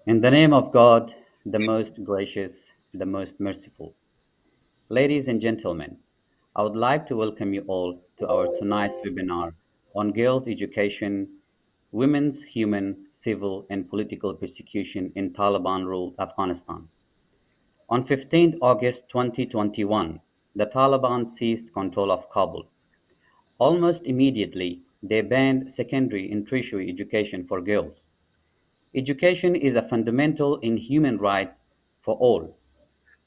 In the name of God, the most gracious, the most merciful. Ladies and gentlemen, I would like to welcome you all to our tonight's webinar on girls' education, women's human, civil, and political persecution in Taliban-ruled Afghanistan. On 15th August 2021, the Taliban seized control of Kabul. Almost immediately, they banned secondary and tertiary education for girls. Education is a fundamental and human right for all.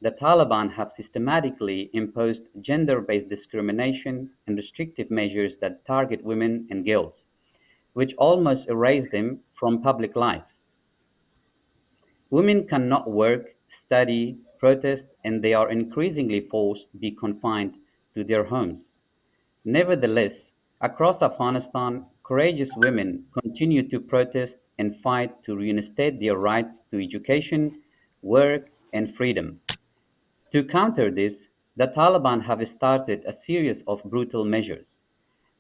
The Taliban have systematically imposed gender-based discrimination and restrictive measures that target women and girls, which almost erase them from public life. Women cannot work, study, protest, and they are increasingly forced to be confined to their homes. Nevertheless, across Afghanistan, courageous women continue to protest and fight to reinstate their rights to education, work, and freedom. To counter this, the Taliban have started a series of brutal measures.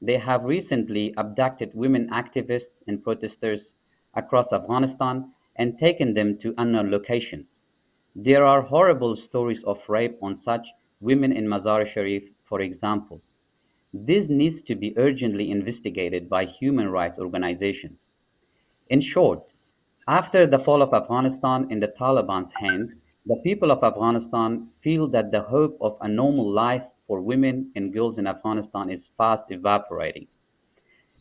They have recently abducted women activists and protesters across Afghanistan and taken them to unknown locations. There are horrible stories of rape on such women in Mazar-e-Sharif, for example. This needs to be urgently investigated by human rights organizations. In short, after the fall of Afghanistan in the Taliban's hands, the people of Afghanistan feel that the hope of a normal life for women and girls in Afghanistan is fast evaporating.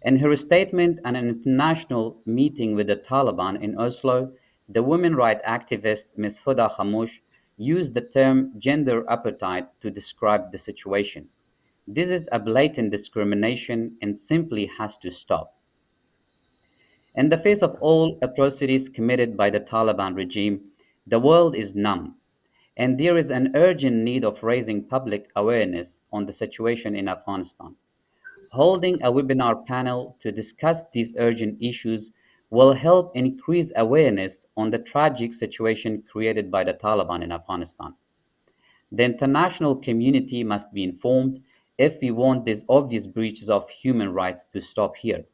In her statement at an international meeting with the Taliban in Oslo, the women rights activist Ms. Huda Khamosh used the term gender apartheid to describe the situation. This is a blatant discrimination and simply has to stop. In the face of all atrocities committed by the Taliban regime, the world is numb, and there is an urgent need of raising public awareness on the situation in Afghanistan. Holding a webinar panel to discuss these urgent issues will help increase awareness on the tragic situation created by the Taliban in Afghanistan. The international community must be informed if we want these obvious breaches of human rights to stop here.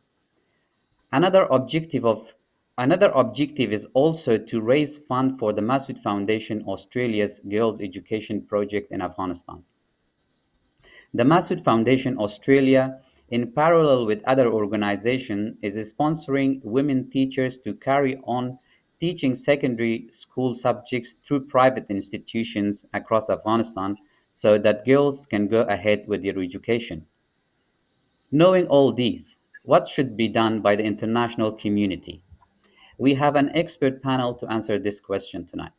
Another objective of Another objective is also to raise funds for the Massoud Foundation Australia's Girls Education Project in Afghanistan. The Massoud Foundation Australia, in parallel with other organizations, is sponsoring women teachers to carry on teaching secondary school subjects through private institutions across Afghanistan so that girls can go ahead with their education. Knowing all these, what should be done by the international community? We have an expert panel to answer this question tonight.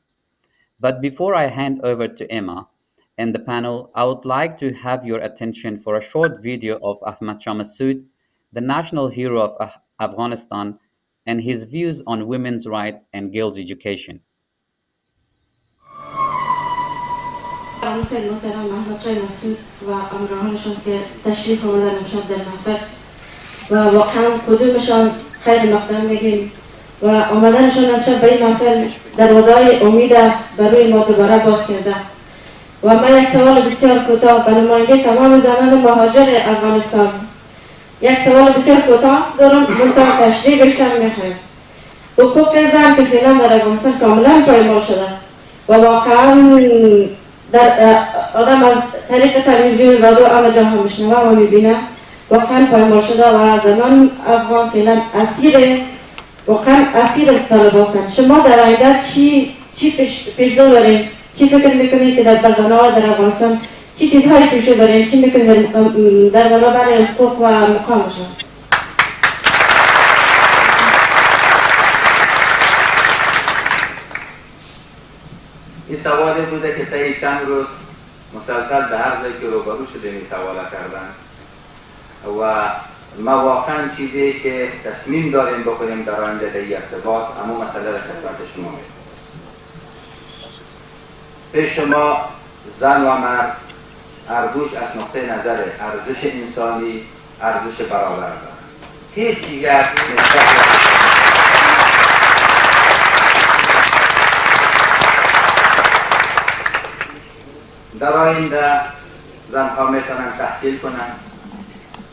But before I hand over to Emma and the panel, I would like to have your attention for a short video of Ahmad Shah Massoud, the national hero of Afghanistan, and his views on women's rights and girls' education. محمد شاه مسعود و همراهانشان که تشریف آوردن امشب در محفل و واقعا کدومشان خیر مقدم میگیم و آمدنشان امشب به این محفل دروازه‌های امید بر روی ما دوباره باز کرده و من یک سوال بسیار کوتاه به نماینده تمام زنان مهاجر افغانستان یک سوال بسیار کوتاه دارم منتها تشریح بیشتر میخوایم. حقوق زن که فعلا در افغانستان کاملا پایمال شده و واقعا در آدم از طریق تلویزیون رادیو همه جا هم میشنوه و میبینه واقعا پایمال شده و زنان افغان فعلا واقعا اسیر طالبان هستند. شما در آینده چی پیش‌رو دارین؟ چی فکر میکنید که در زنان در افغانستان چی چیزهایی پیش‌رو دارین؟ چی میکنید در برابر حقوق و مقامشان؟ این سوالی بوده که طی چند روز مسلسل به هر جایی که روبرو شده این سوالا کردن و ما واقعا چیزی که تصمیم داریم بکنیم در آینده در این ارتباط اما مسئله را خدمت شما می‌کنیم. پیش شما زن و مرد هر دوش از نقطه نظر ارزش انسانی ارزش برابر دارند. هیچ دیگر در آینده زنها میتونن تحصیل کنن،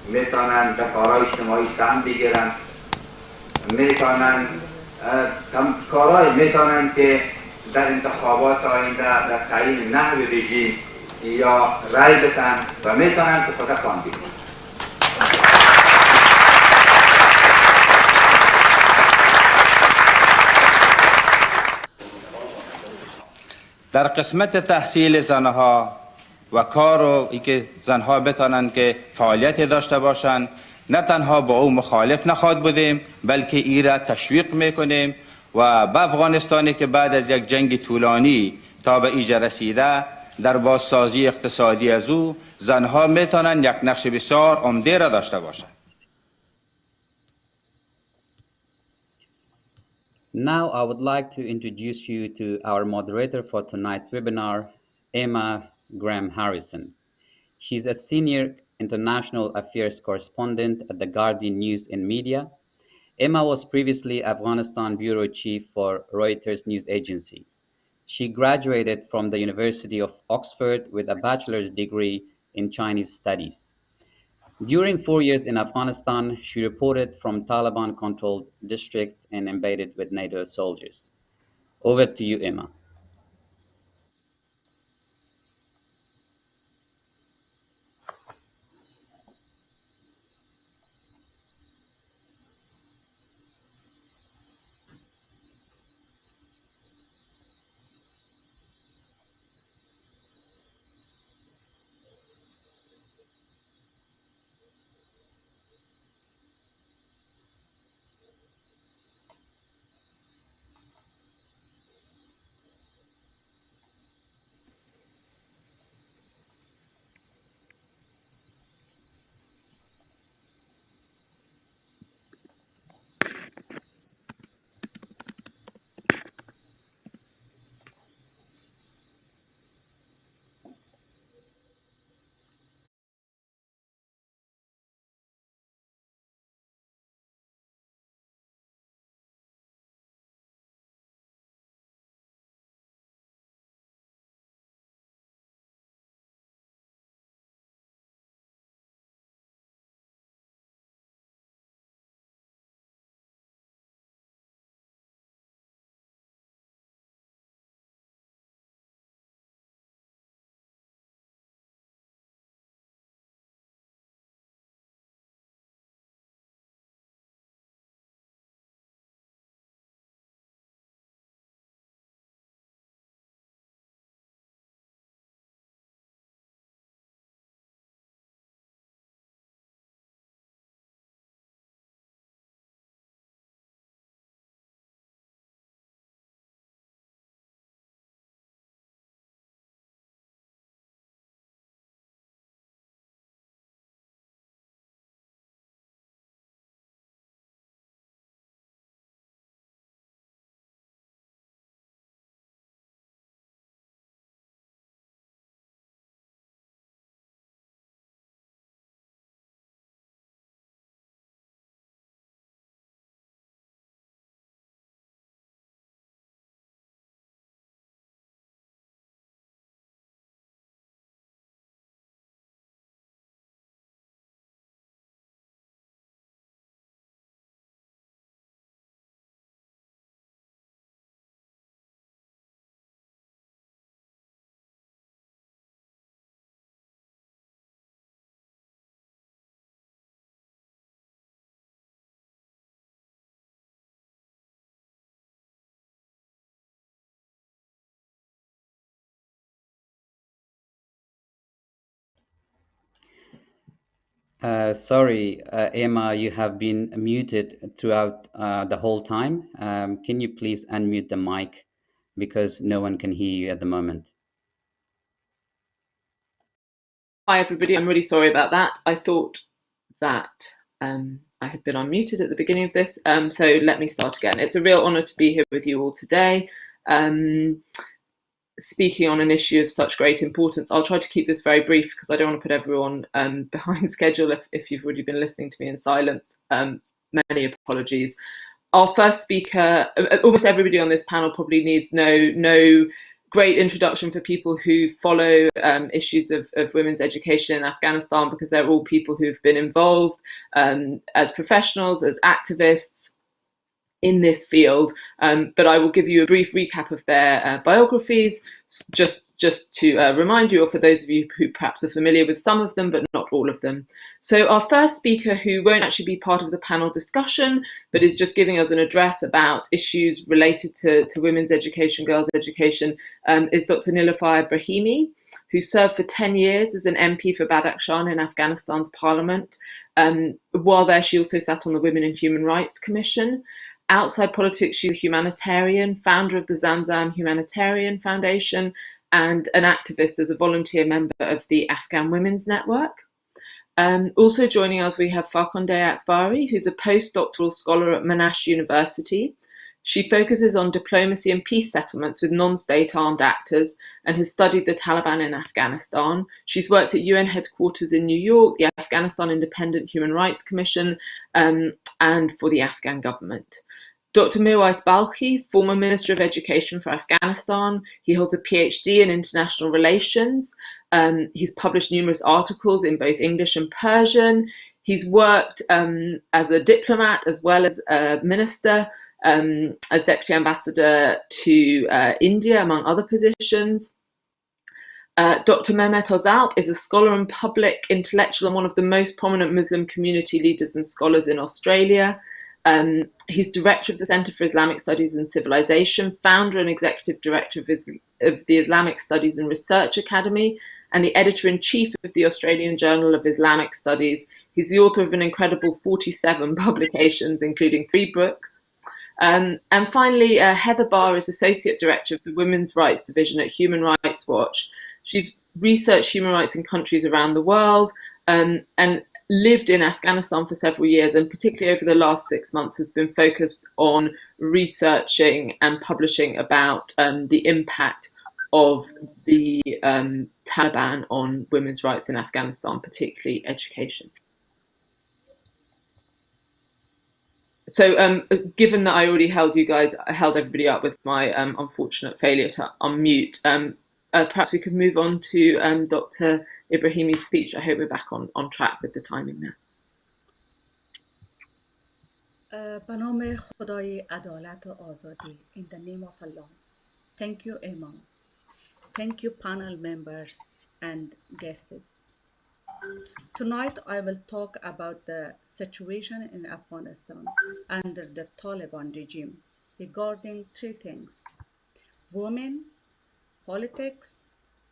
میتونن به کارهای اجتماعی سهم بگیرن، میتونن کارهایی میتونند که در انتخابات آینده در تعیین نحو رژیم یا رای بدن و میتونند که خود کاندید کنند. در قسمت تحصیل زنها و کار و اینکه زنها بتانند که فعالیت داشته باشند، نه تنها با او مخالف نخواهد بودیم بلکه ای را تشویق میکنیم و به افغانستانی که بعد از یک جنگ طولانی تا به ایجا رسیده در بازسازی اقتصادی از او زنها میتونند یک نقش بسیار عمده را داشته باشند. Now I would like to introduce you to our moderator for tonight's webinar, Emma Graham Harrison. She's a senior international affairs correspondent at the Guardian News and Media. Emma was previously Afghanistan bureau chief for Reuters news agency. She graduated from the University of Oxford with a bachelor's degree in Chinese studies. During 4 years in Afghanistan, she reported from Taliban-controlled districts and embedded with NATO soldiers. Over to you, Emma. Sorry, Emma, you have been muted throughout the whole time. Can you please unmute the mic because no one can hear you at the moment? Hi, everybody. I'm really sorry about that. I thought that I had been unmuted at the beginning of this, so let me start again. It's a real honour to be here with you all today. Speaking on an issue of such great importance. I'll try to keep this very brief because I don't want to put everyone behind schedule if you've already been listening to me in silence. Many apologies. Our first speaker, almost everybody on this panel probably needs no great introduction for people who follow issues of women's education in Afghanistan, because they're all people who've been involved as professionals, as activists, in this field, but I will give you a brief recap of their biographies, just to remind you, or for those of you who perhaps are familiar with some of them, but not all of them. So our first speaker, who won't actually be part of the panel discussion, but is just giving us an address about issues related to women's education, girls' education, is Dr. Nilofar Ebrahimi, who served for 10 years as an MP for Badakhshan in Afghanistan's parliament. While there, she also sat on the Women and Human Rights Commission. Outside politics, she's a humanitarian, founder of the ZamZam Humanitarian Foundation, and an activist as a volunteer member of the Afghan Women's Network. Also joining us, we have Farkhondeh Akbari, who's a postdoctoral scholar at Monash University. She focuses on diplomacy and peace settlements with non-state armed actors and has studied the Taliban in Afghanistan. She's worked at UN headquarters in New York, the Afghanistan Independent Human Rights Commission, and for the Afghan government. Dr. Mirwais Balkhi, former Minister of Education for Afghanistan. He holds a PhD in international relations. He's published numerous articles in both English and Persian. He's worked as a diplomat as well as a minister, as Deputy Ambassador to India, among other positions. Dr. Mehmet Ozalp is a scholar and public intellectual and one of the most prominent Muslim community leaders and scholars in Australia. He's director of the Centre for Islamic Studies and Civilization, founder and executive director of the Islamic Studies and Research Academy, and the editor-in-chief of the Australian Journal of Islamic Studies. He's the author of an incredible 47 publications, including 3 books. And finally, Heather Barr is Associate Director of the Women's Rights Division at Human Rights Watch. She's researched human rights in countries around the world and lived in Afghanistan for several years, and particularly over the last 6 months has been focused on researching and publishing about the impact of the Taliban on women's rights in Afghanistan, particularly education. So given that I already held everybody up with my unfortunate failure to unmute, perhaps we could move on to Dr. Ebrahimi's speech. I hope we're back on track with the timing now. به نام خدای عدالت و آزادی. In the name of Allah. Thank you, Imam. Thank you, panel members and guests. Tonight, I will talk about the situation in Afghanistan under the Taliban regime regarding 3 things: women, politics,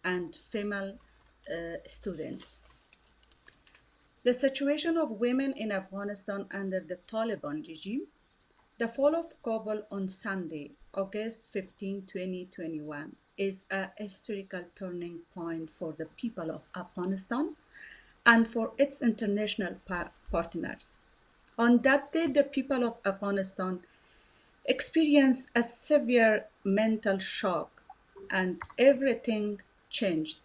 and female students. The situation of women in Afghanistan under the Taliban regime. The fall of Kabul on Sunday, August 15, 2021, is a historical turning point for the people of Afghanistan and for its international partners. On that day, the people of Afghanistan experienced a severe mental shock and everything changed.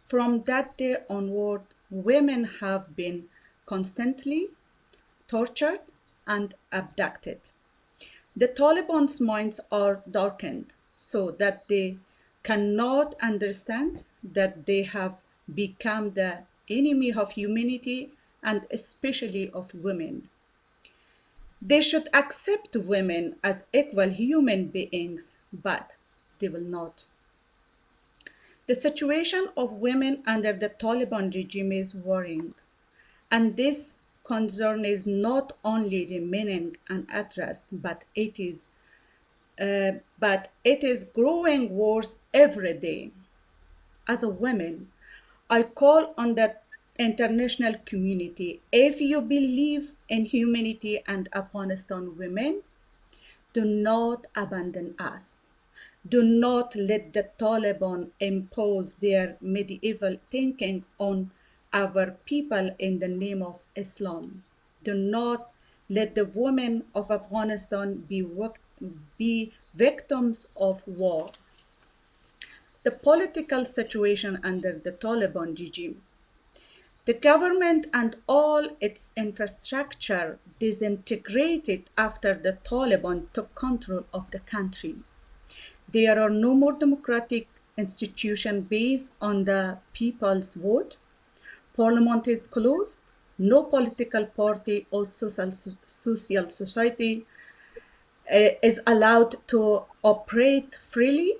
From that day onward, women have been constantly tortured and abducted. The Taliban's minds are darkened so that they cannot understand that they have become the enemy of humanity and especially of women. They should accept women as equal human beings, but they will not. The situation of women under the Taliban regime is worrying, and this concern is not only remaining unaddressed, but it is growing worse every day. As a woman, I call on the international community: if you believe in humanity and Afghanistan women, do not abandon us. Do not let the Taliban impose their medieval thinking on our people in the name of Islam. Do not let the women of Afghanistan be victims of war. The political situation under the Taliban regime. The government and all its infrastructure disintegrated after the Taliban took control of the country. There are no more democratic institutions based on the people's vote. Parliament is closed. No political party or social society is allowed to operate freely.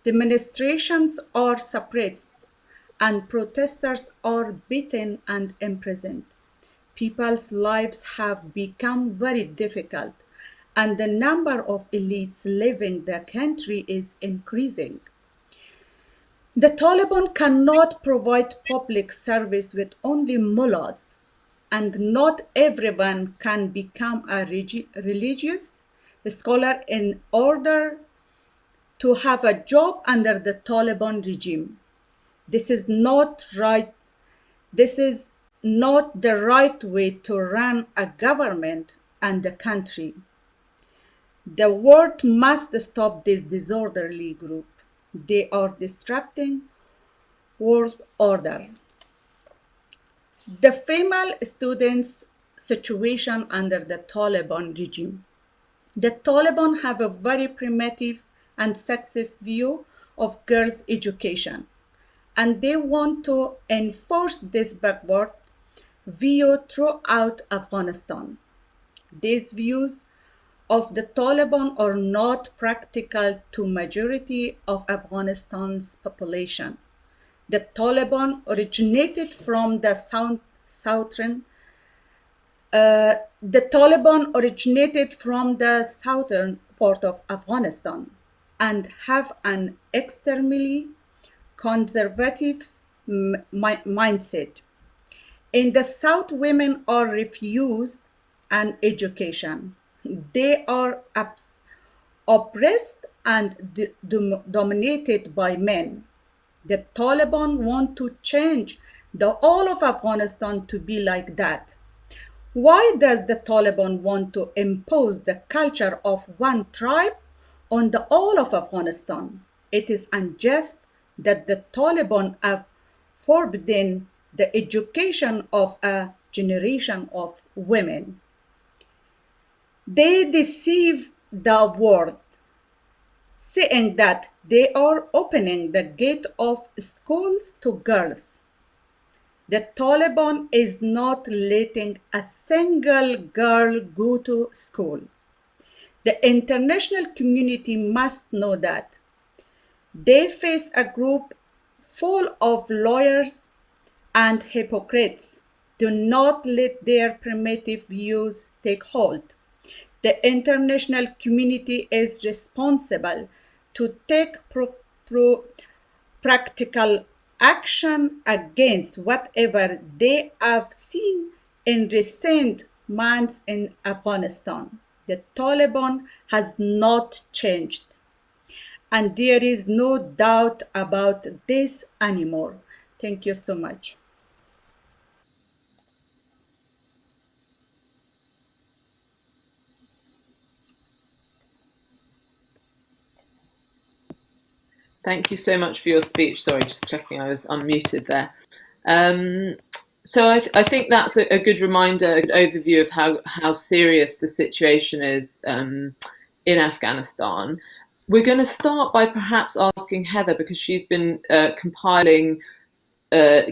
Demonstrations are suppressed and protesters are beaten and imprisoned. People's lives have become very difficult, and the number of elites leaving the country is increasing. The Taliban cannot provide public service with only mullahs, and not everyone can become a religious scholar in order to have a job under the Taliban regime. This is not right. This is not the right way to run a government and a country. The world must stop this disorderly group. They are disrupting world order. The female students' situation under the Taliban regime. The Taliban have a very primitive and sexist view of girls' education, and they want to enforce this backward view throughout Afghanistan. These views of the Taliban are not practical to majority of Afghanistan's population. The Taliban originated from the southern part of Afghanistan and have an extremely conservative mindset. In the South, women are refused an education. They are oppressed and dominated by men. The Taliban want to change the all of Afghanistan to be like that. Why does the Taliban want to impose the culture of one tribe on the all of Afghanistan? It is unjust that the Taliban have forbidden the education of a generation of women. They deceive the world, saying that they are opening the gate of schools to girls. The Taliban is not letting a single girl go to school. The international community must know that. They face a group full of lawyers and hypocrites. Do not let their primitive views take hold. The international community is responsible to take practical action against whatever they have seen in recent months in Afghanistan. The Taliban has not changed, and there is no doubt about this anymore. Thank you so much. Thank you so much for your speech. Sorry, just checking I was unmuted there. So I think that's a good reminder, a good overview of how serious the situation is in Afghanistan. We're going to start by perhaps asking Heather, because she's been compiling,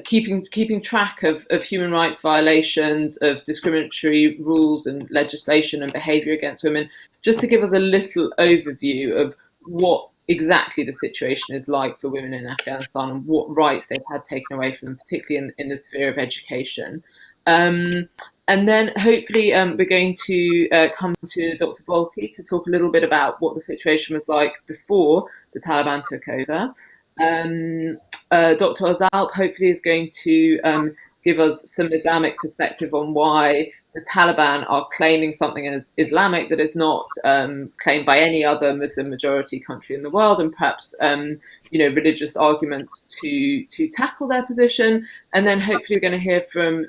keeping track of human rights violations, of discriminatory rules and legislation and behaviour against women, just to give us a little overview of what exactly the situation is like for women in Afghanistan and what rights they've had taken away from them, particularly in the sphere of education. And then hopefully we're going to come to Dr. Balkhi to talk a little bit about what the situation was like before the Taliban took over. Dr. Ozalp hopefully is going to give us some Islamic perspective on why the Taliban are claiming something as Islamic that is not claimed by any other Muslim majority country in the world, and perhaps religious arguments to tackle their position. And then hopefully we're going to hear from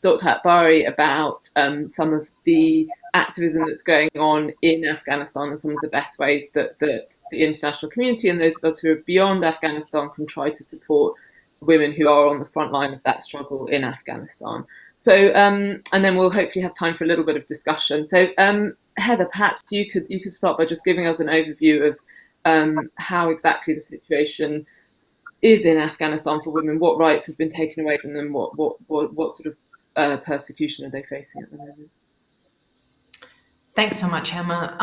Dr. Akbari about some of the activism that's going on in Afghanistan and some of the best ways that the international community and those of us who are beyond Afghanistan can try to support women who are on the front line of that struggle in Afghanistan. So, and then we'll hopefully have time for a little bit of discussion. So, Heather, perhaps you could start by just giving us an overview of how exactly the situation is in Afghanistan for women. What rights have been taken away from them? What sort of persecution are they facing at the moment? Thanks so much, Emma.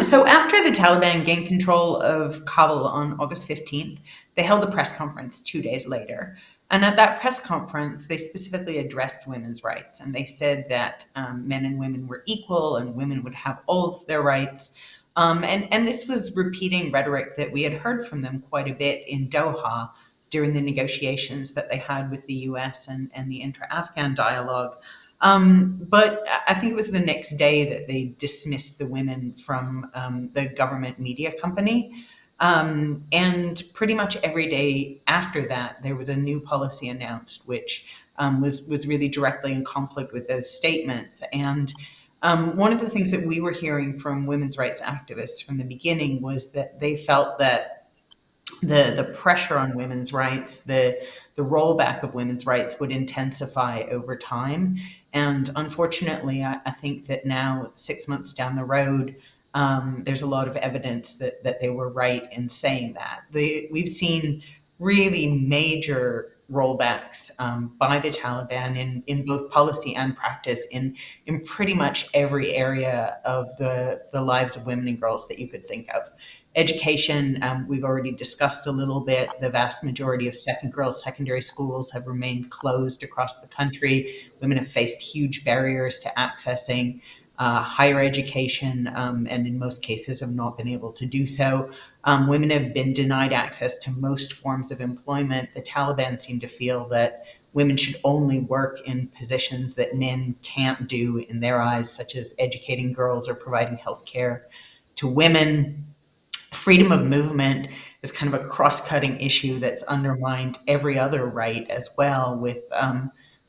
So after the Taliban gained control of Kabul on August 15th, they held a press conference 2 days later. And at that press conference, they specifically addressed women's rights. And they said that men and women were equal and women would have all of their rights. And this was repeating rhetoric that we had heard from them quite a bit in Doha during the negotiations that they had with the US and the inter-Afghan dialogue. But I think it was the next day that they dismissed the women from the government media company. And pretty much every day after that, there was a new policy announced, which was really directly in conflict with those statements. And one of the things that we were hearing from women's rights activists from the beginning was that they felt that the pressure on women's rights, the rollback of women's rights would intensify over time. And unfortunately, I think that now, 6 months down the road, there's a lot of evidence that they were right in saying that. We've seen really major rollbacks by the Taliban in both policy and practice in pretty much every area of the lives of women and girls that you could think of. Education, we've already discussed a little bit. The vast majority of girls' secondary schools have remained closed across the country. Women have faced huge barriers to accessing higher education, and in most cases have not been able to do so. Women have been denied access to most forms of employment. The Taliban seem to feel that women should only work in positions that men can't do in their eyes, such as educating girls or providing health care to women. Freedom of movement is kind of a cross-cutting issue that's undermined every other right as well, with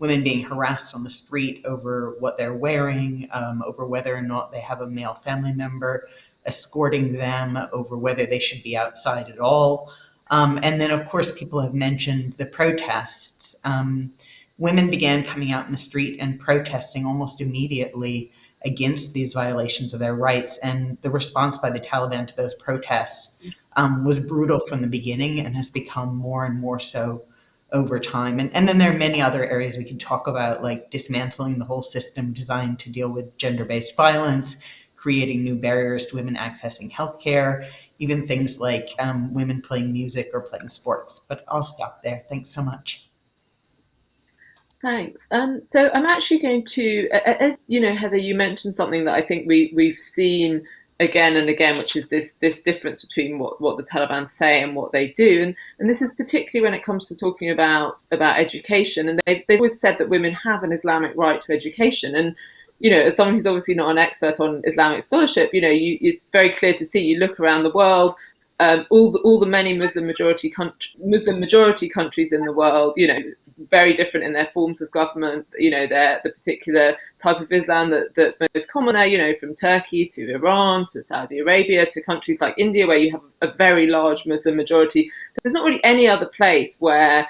women being harassed on the street over what they're wearing, over whether or not they have a male family member escorting them, over whether they should be outside at all. And then, of course, people have mentioned the protests. Women began coming out in the street and protesting almost immediately against these violations of their rights. And the response by the Taliban to those protests was brutal from the beginning and has become more and more so over time. And then there are many other areas we can talk about, like dismantling the whole system designed to deal with gender-based violence, creating new barriers to women accessing healthcare, even things like women playing music or playing sports. But I'll stop there. Thanks so much. Thanks. So I'm actually going to, as you know, Heather, you mentioned something that I think we've seen again and again, which is this difference between what the Taliban say and what they do, and this is particularly when it comes to talking about education. And they've always said that women have an Islamic right to education, and you know, as someone who's obviously not an expert on Islamic scholarship, you know, it's very clear to see. You look around the world. All the many Muslim majority countries in the world, you know, very different in their forms of government, you know, the particular type of Islam that's most common there, you know, from Turkey to Iran to Saudi Arabia to countries like India, where you have a very large Muslim majority. There's not really any other place where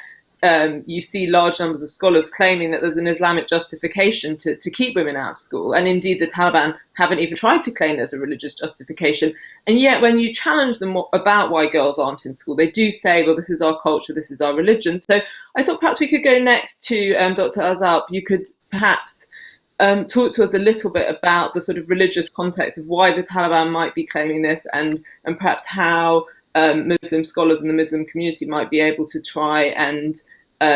you see large numbers of scholars claiming that there's an Islamic justification to keep women out of school. And indeed, the Taliban haven't even tried to claim there's a religious justification. And yet, when you challenge them about why girls aren't in school, they do say, well, this is our culture, this is our religion. So I thought perhaps we could go next to Dr. Azab. You could perhaps talk to us a little bit about the sort of religious context of why the Taliban might be claiming this, and perhaps how Muslim scholars in the Muslim community might be able to try and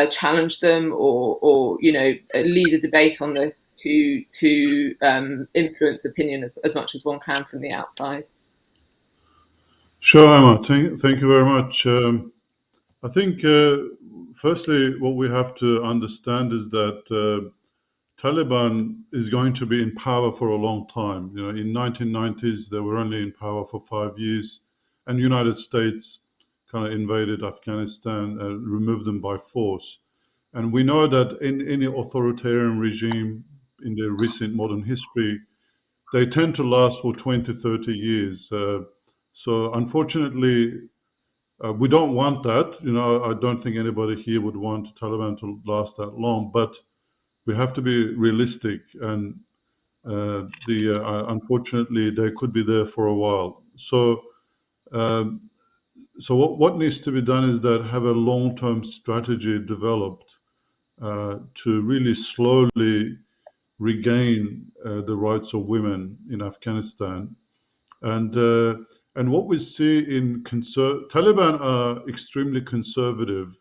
challenge them, or you know, lead a debate on this to influence opinion as much as one can from the outside. Sure, Emma. Thank you very much. I think, firstly, what we have to understand is that Taliban is going to be in power for a long time. You know, in 1990s, they were only in power for 5 years, and the United States kind of invaded Afghanistan and removed them by force. And we know that in any authoritarian regime in their recent modern history, they tend to last for 20, 30 years. So unfortunately, we don't want that. You know, I don't think anybody here would want Taliban to last that long, but we have to be realistic, and unfortunately, they could be there for a while. So what needs to be done is that have a long-term strategy developed to really slowly regain the rights of women in Afghanistan. And what we see in Taliban are extremely conservative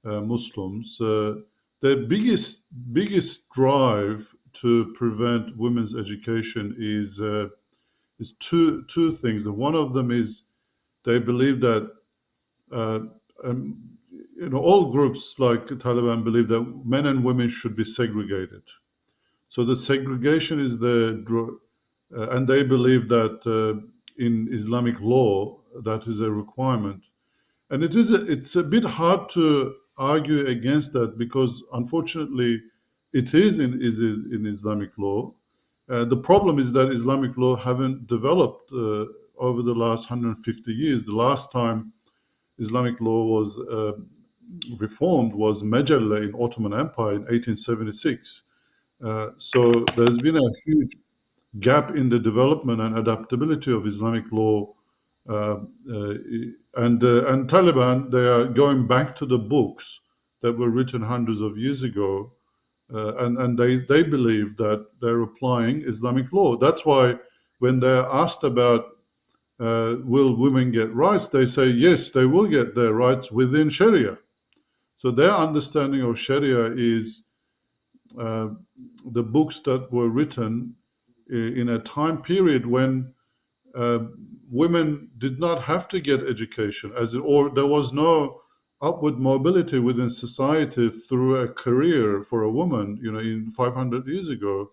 Muslims. Their biggest drive to prevent women's education is two things. One of them is they believe that all groups like Taliban believe that men and women should be segregated. So the segregation is and they believe that in Islamic law that is a requirement, and it's a bit hard to argue against that because unfortunately it is in Islamic law. The problem is that Islamic law haven't developed over the last 150 years. The last time Islamic law was reformed was Mejelle in Ottoman Empire in 1876. So there's been a huge gap in the development and adaptability of Islamic law. And Taliban, they are going back to the books that were written hundreds of years ago, and they believe that they're applying Islamic law. That's why when they're asked about will women get rights, they say yes, they will get their rights within Sharia. So their understanding of Sharia is the books that were written in a time period when women did not have to get education, or there was no upward mobility within society through a career for a woman, in 500 years ago.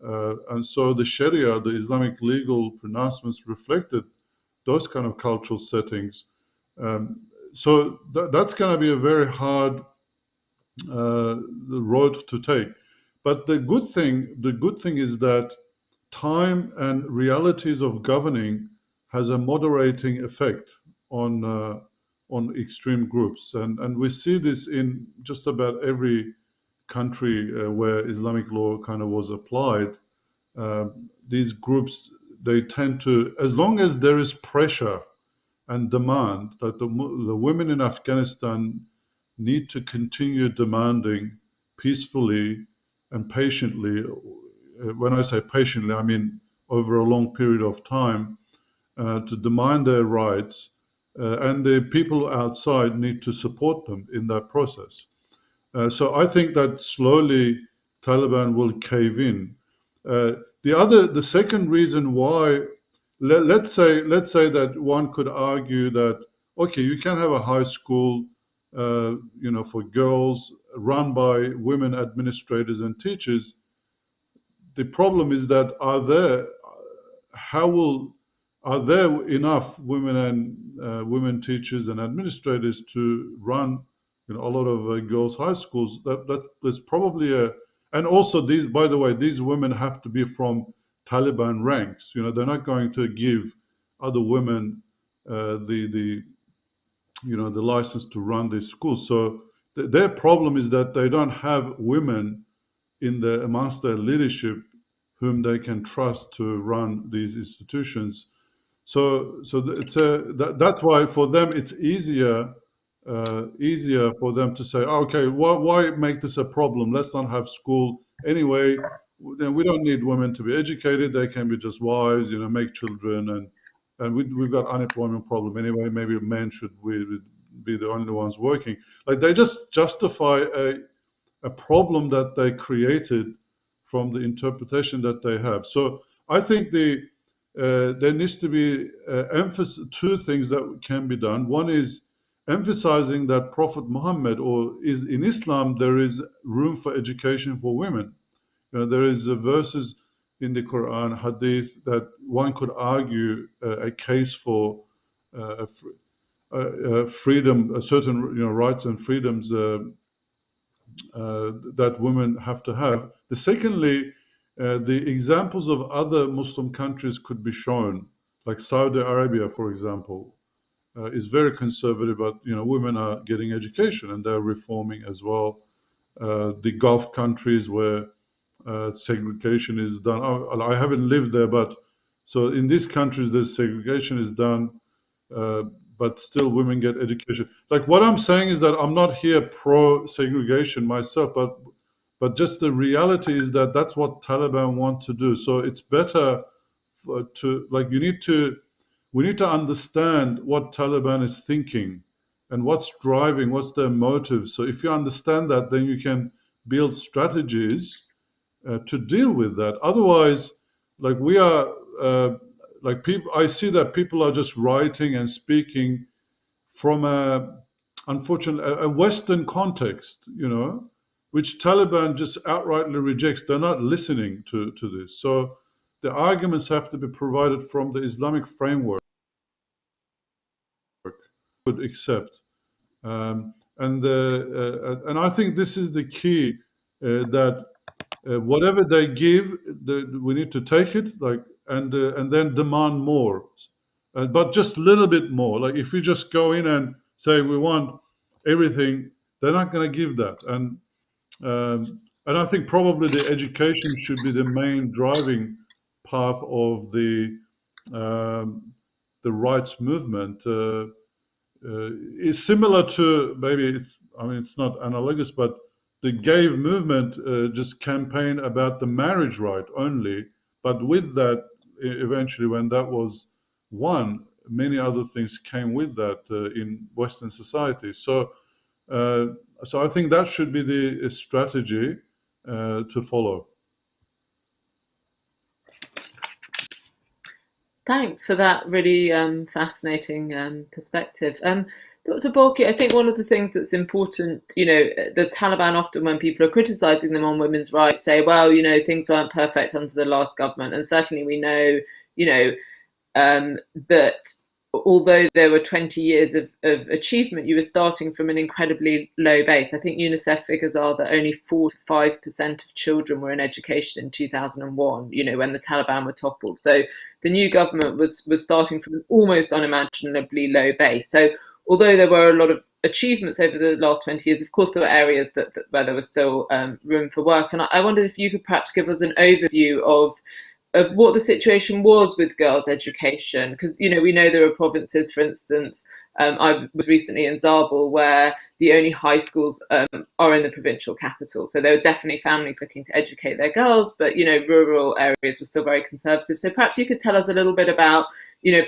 And so the Sharia, the Islamic legal pronouncements reflected those kind of cultural settings. So that's going to be a very hard road to take. But the good thing is that time and realities of governing has a moderating effect on extreme groups, and we see this in just about every country where Islamic law kind of was applied. These groups, they tend to, as long as there is pressure and demand, that the women in Afghanistan need to continue demanding peacefully and patiently. When I say patiently, I mean over a long period of time, to demand their rights, and the people outside need to support them in that process. So I think that slowly Taliban will cave in. The second reason why, let's say that one could argue that, okay, you can have a high school, for girls run by women administrators and teachers. The problem is that are there enough women and women teachers and administrators to run a lot of girls' high schools? There's probably and also these, by the way, these women have to be from Taliban ranks. They're not going to give other women the license to run these schools. So their problem is that they don't have women amongst their leadership whom they can trust to run these institutions. So that's why for them it's easier for them to say, okay, why make this a problem? Let's not have school anyway. Then we don't need women to be educated. They can be just wives, make children, and we've got unemployment problem anyway. Maybe men should be the only ones working. Like they just justify a problem that they created from the interpretation that they have. So I think there needs to be two things that can be done. One is emphasizing that Prophet Muhammad, in Islam, there is room for education for women. There is verses in the Quran, Hadith, that one could argue a case for freedom, certain rights and freedoms that women have to have. Secondly, the examples of other Muslim countries could be shown, like Saudi Arabia, for example, is very conservative, but women are getting education and they're reforming as well. The Gulf countries where segregation is done. I haven't lived there, but so in these countries, the segregation is done, but still women get education. Like what I'm saying is that I'm not here pro segregation myself, But just the reality is that that's what Taliban want to do. So it's better we need to understand what Taliban is thinking and what's driving, what's their motive. So if you understand that, then you can build strategies to deal with that. Otherwise, like we are, like people, I see that people are just writing and speaking from unfortunately, a Western context, which Taliban just outrightly rejects. They're not listening to this. So the arguments have to be provided from the Islamic framework would accept. And I think this is the key, that whatever they give, we need to take it, and then demand more, but just a little bit more. Like if we just go in and say we want everything, they're not going to give that. And I think probably the education should be the main driving path of the rights movement. It's similar to, it's not analogous, but the gay movement just campaigned about the marriage right only. But with that, eventually, when that was won, many other things came with that in Western society. So I think that should be the strategy to follow. Thanks for that really fascinating perspective. Dr. Balkhi, I think one of the things that's important, the Taliban often, when people are criticizing them on women's rights, say, well, things weren't perfect under the last government. And certainly we know, that although there were 20 years of achievement, you were starting from an incredibly low base. I think UNICEF figures are that only 4 to 5% of children were in education in 2001, when the Taliban were toppled. So the new government was starting from an almost unimaginably low base. So although there were a lot of achievements over the last 20 years, of course, there were areas where there was still room for work. And I wondered if you could perhaps give us an overview of what the situation was with girls' education, because we know there are provinces, for instance, I was recently in Zabul, where the only high schools are in the provincial capital. So there were definitely families looking to educate their girls, but rural areas were still very conservative. So perhaps you could tell us a little bit about,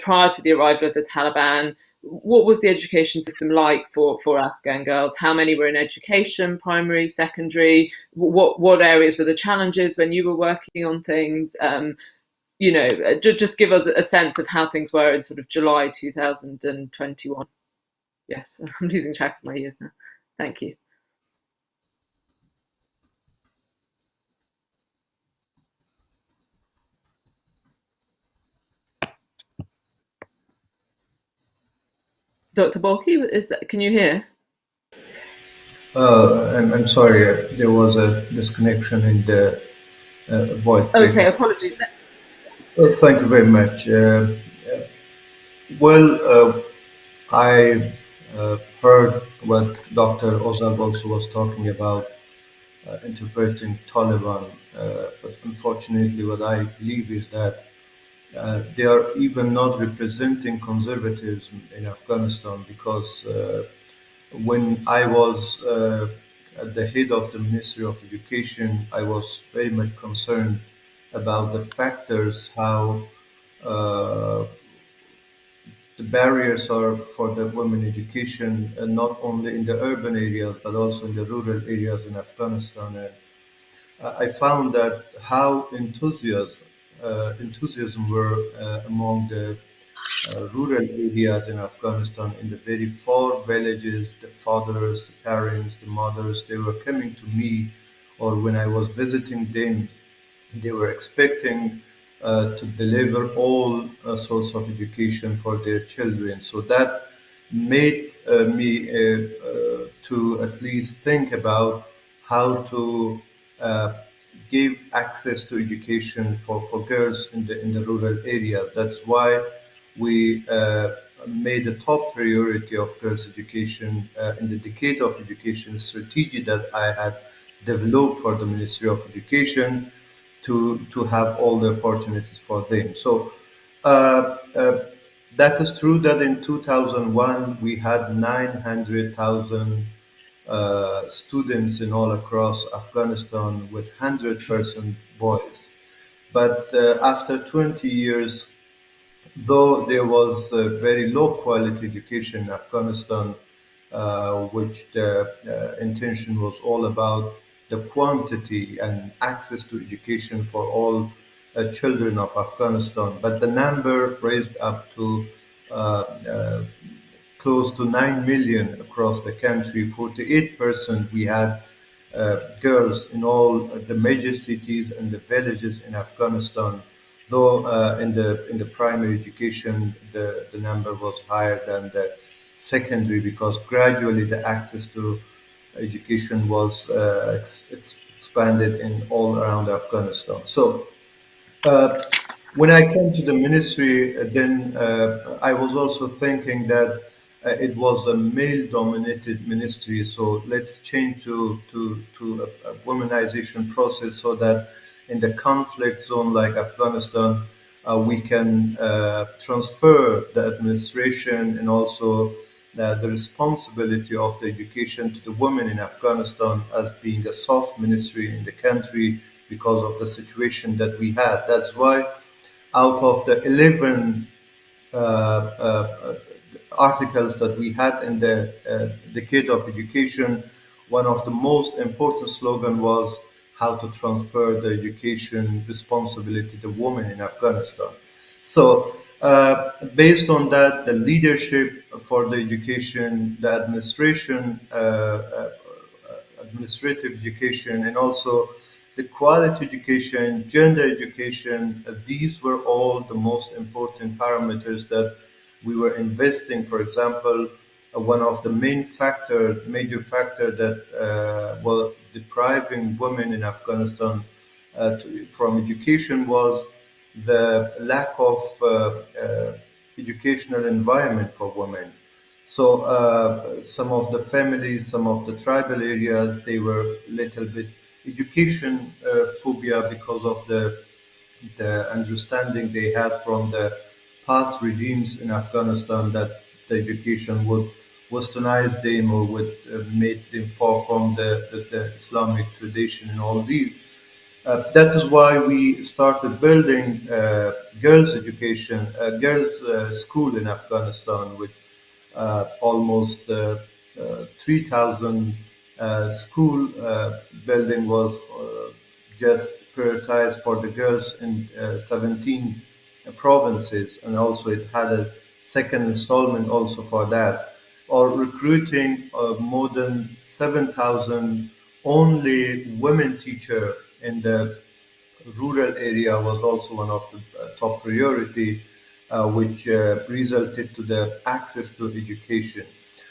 prior to the arrival of the Taliban, what was the education system like for Afghan girls? How many were in education, primary, secondary? What areas were the challenges when you were working on things? Just give us a sense of how things were in sort of July 2021. Yes, I'm losing track of my years now. Thank you. Dr. Balkhi, can you hear? I'm sorry, there was a disconnection in the voice. Okay, apologies. Thank you very much. I heard what Dr. Ozag also was talking about, interpreting Taliban, but unfortunately what I believe is that they are even not representing conservatism in Afghanistan, because when I was at the head of the Ministry of Education, I was very much concerned about the factors, how the barriers are for the women education, and not only in the urban areas, but also in the rural areas in Afghanistan. And I found that how enthusiasm were among the rural areas in Afghanistan, in the very far villages, the fathers, the parents, the mothers, they were coming to me, or when I was visiting them, they were expecting to deliver all sorts of education for their children. So that made me to at least think about how to give access to education for girls in the rural area. That's why we made a top priority of girls' education in the decade of education strategy that I had developed for the Ministry of Education to have all the opportunities for them. So that is true that in 2001 we had 900,000 students in all across Afghanistan with 100% boys. But after 20 years, though there was a very low quality education in Afghanistan, which the intention was all about the quantity and access to education for all children of Afghanistan. But the number raised up to uh, close to 9 million across the country. 48% we had girls in all the major cities and the villages in Afghanistan, though in the primary education the number was higher than the secondary, because gradually the access to education was expanded in all around Afghanistan. So uh, when I came to the ministry, then I was also thinking that it was a male-dominated ministry. So let's change to a womanization process, so that in the conflict zone like Afghanistan, we can transfer the administration and also the responsibility of the education to the women in Afghanistan, as being a soft ministry in the country because of the situation that we had. That's why out of the 11 articles that we had in the decade of education, one of the most important slogan was how to transfer the education responsibility to women in Afghanistan. So based on that, the leadership for the education, the administration, administrative education, and also the quality education, gender education, these were all the most important parameters that we were investing. For example, one of the major factor that was depriving women in Afghanistan from education was the lack of educational environment for women. So some of the families, some of the tribal areas, they were little bit education phobia because of the understanding they had from the past regimes in Afghanistan, that the education would westernize them or would make them far from the Islamic tradition and all these. That is why we started building girls' education, girls' school in Afghanistan, with almost 3,000 school building was just prioritized for the girls in 17 provinces, and also it had a second installment also for that. Or recruiting more than 7,000 only women teacher in the rural area was also one of the top priority, which resulted to the access to education.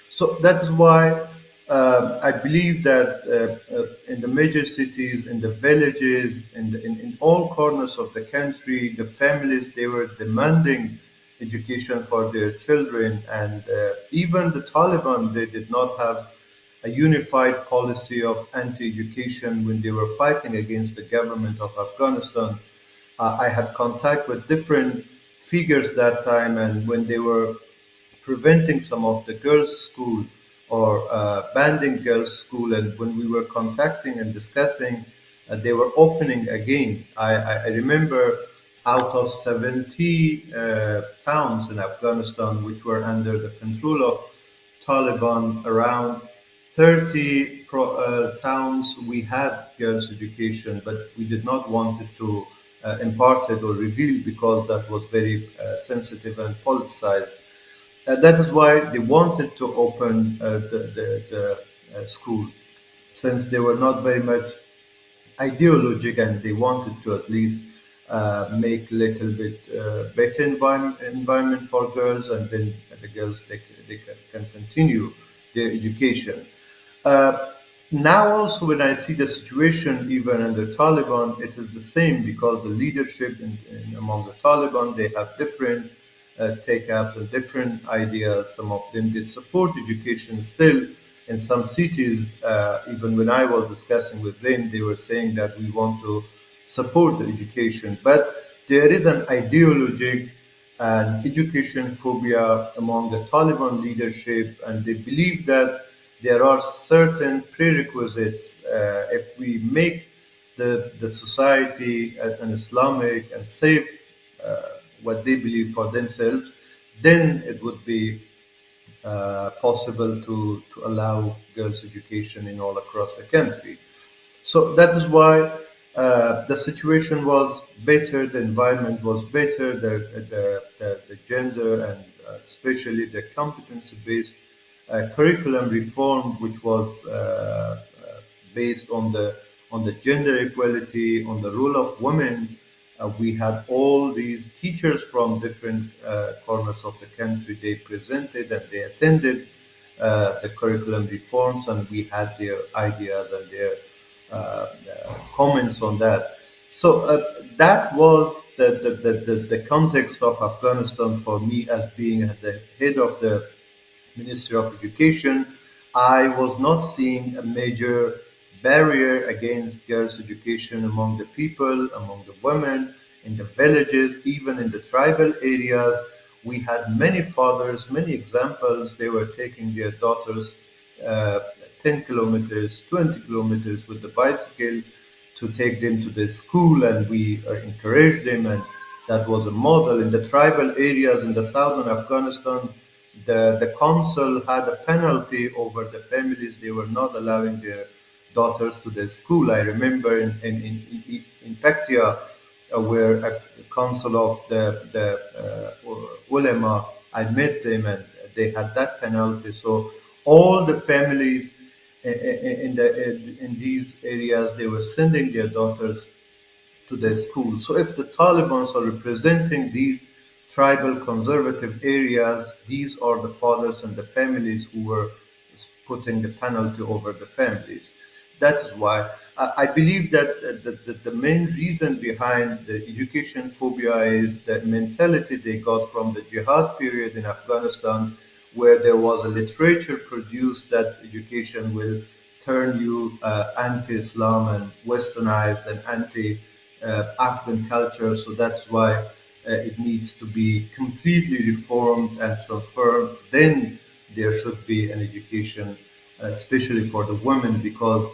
So that is why I believe that in the major cities, in the villages, in all corners of the country, the families, they were demanding education for their children, and even the Taliban, they did not have a unified policy of anti-education when they were fighting against the government of Afghanistan. I had contact with different figures that time, and when they were preventing some of the girls' school or banning girls' school, and when we were contacting and discussing, they were opening again. I remember out of 70 towns in Afghanistan which were under the control of Taliban, around 30 towns we had girls' education, but we did not want it to impart it or reveal, because that was very sensitive and politicized. That is why they wanted to open the school, since they were not very much ideologic, and they wanted to at least make little bit better environment for girls, and then the girls, they can continue their education. Uh, Now also when I see the situation even under Taliban, it is the same, because the leadership among the Taliban, they have different take-ups and different ideas. Some of them, they support education still. In some cities, even when I was discussing with them, they were saying that we want to support the education. But there is an ideology and education phobia among the Taliban leadership, and they believe that there are certain prerequisites. If we make the society an Islamic and safe, what they believe for themselves, then it would be possible to allow girls' education in all across the country. So that is why the situation was better, the environment was better, the gender and especially the competency-based curriculum reform, which was based on the gender equality, on the role of women. We had all these teachers from different corners of the country. They presented and they attended the curriculum reforms, and we had their ideas and their comments on that. So that was the context of Afghanistan for me as being at the head of the Ministry of Education. I was not seeing a major barrier against girls' education among the people, among the women, in the villages, even in the tribal areas. We had many fathers, many examples. They were taking their daughters uh, 10 kilometers, 20 kilometers with the bicycle to take them to the school, and we encouraged them. And that was a model. In the tribal areas in the southern Afghanistan, the council had a penalty over the families. They were not allowing their daughters to the school. I remember in Paktia, where a council of the ulema, I met them and they had that penalty. So all the families in these areas, they were sending their daughters to their school. So if the Taliban are representing these tribal conservative areas, these are the fathers and the families who were putting the penalty over the families. That is why I believe that the main reason behind the education phobia is the mentality they got from the jihad period in Afghanistan, where there was a literature produced that education will turn you anti-Islam and westernized and anti-Afghan culture. So that's why it needs to be completely reformed and transformed. Then there should be an education, especially for the women, because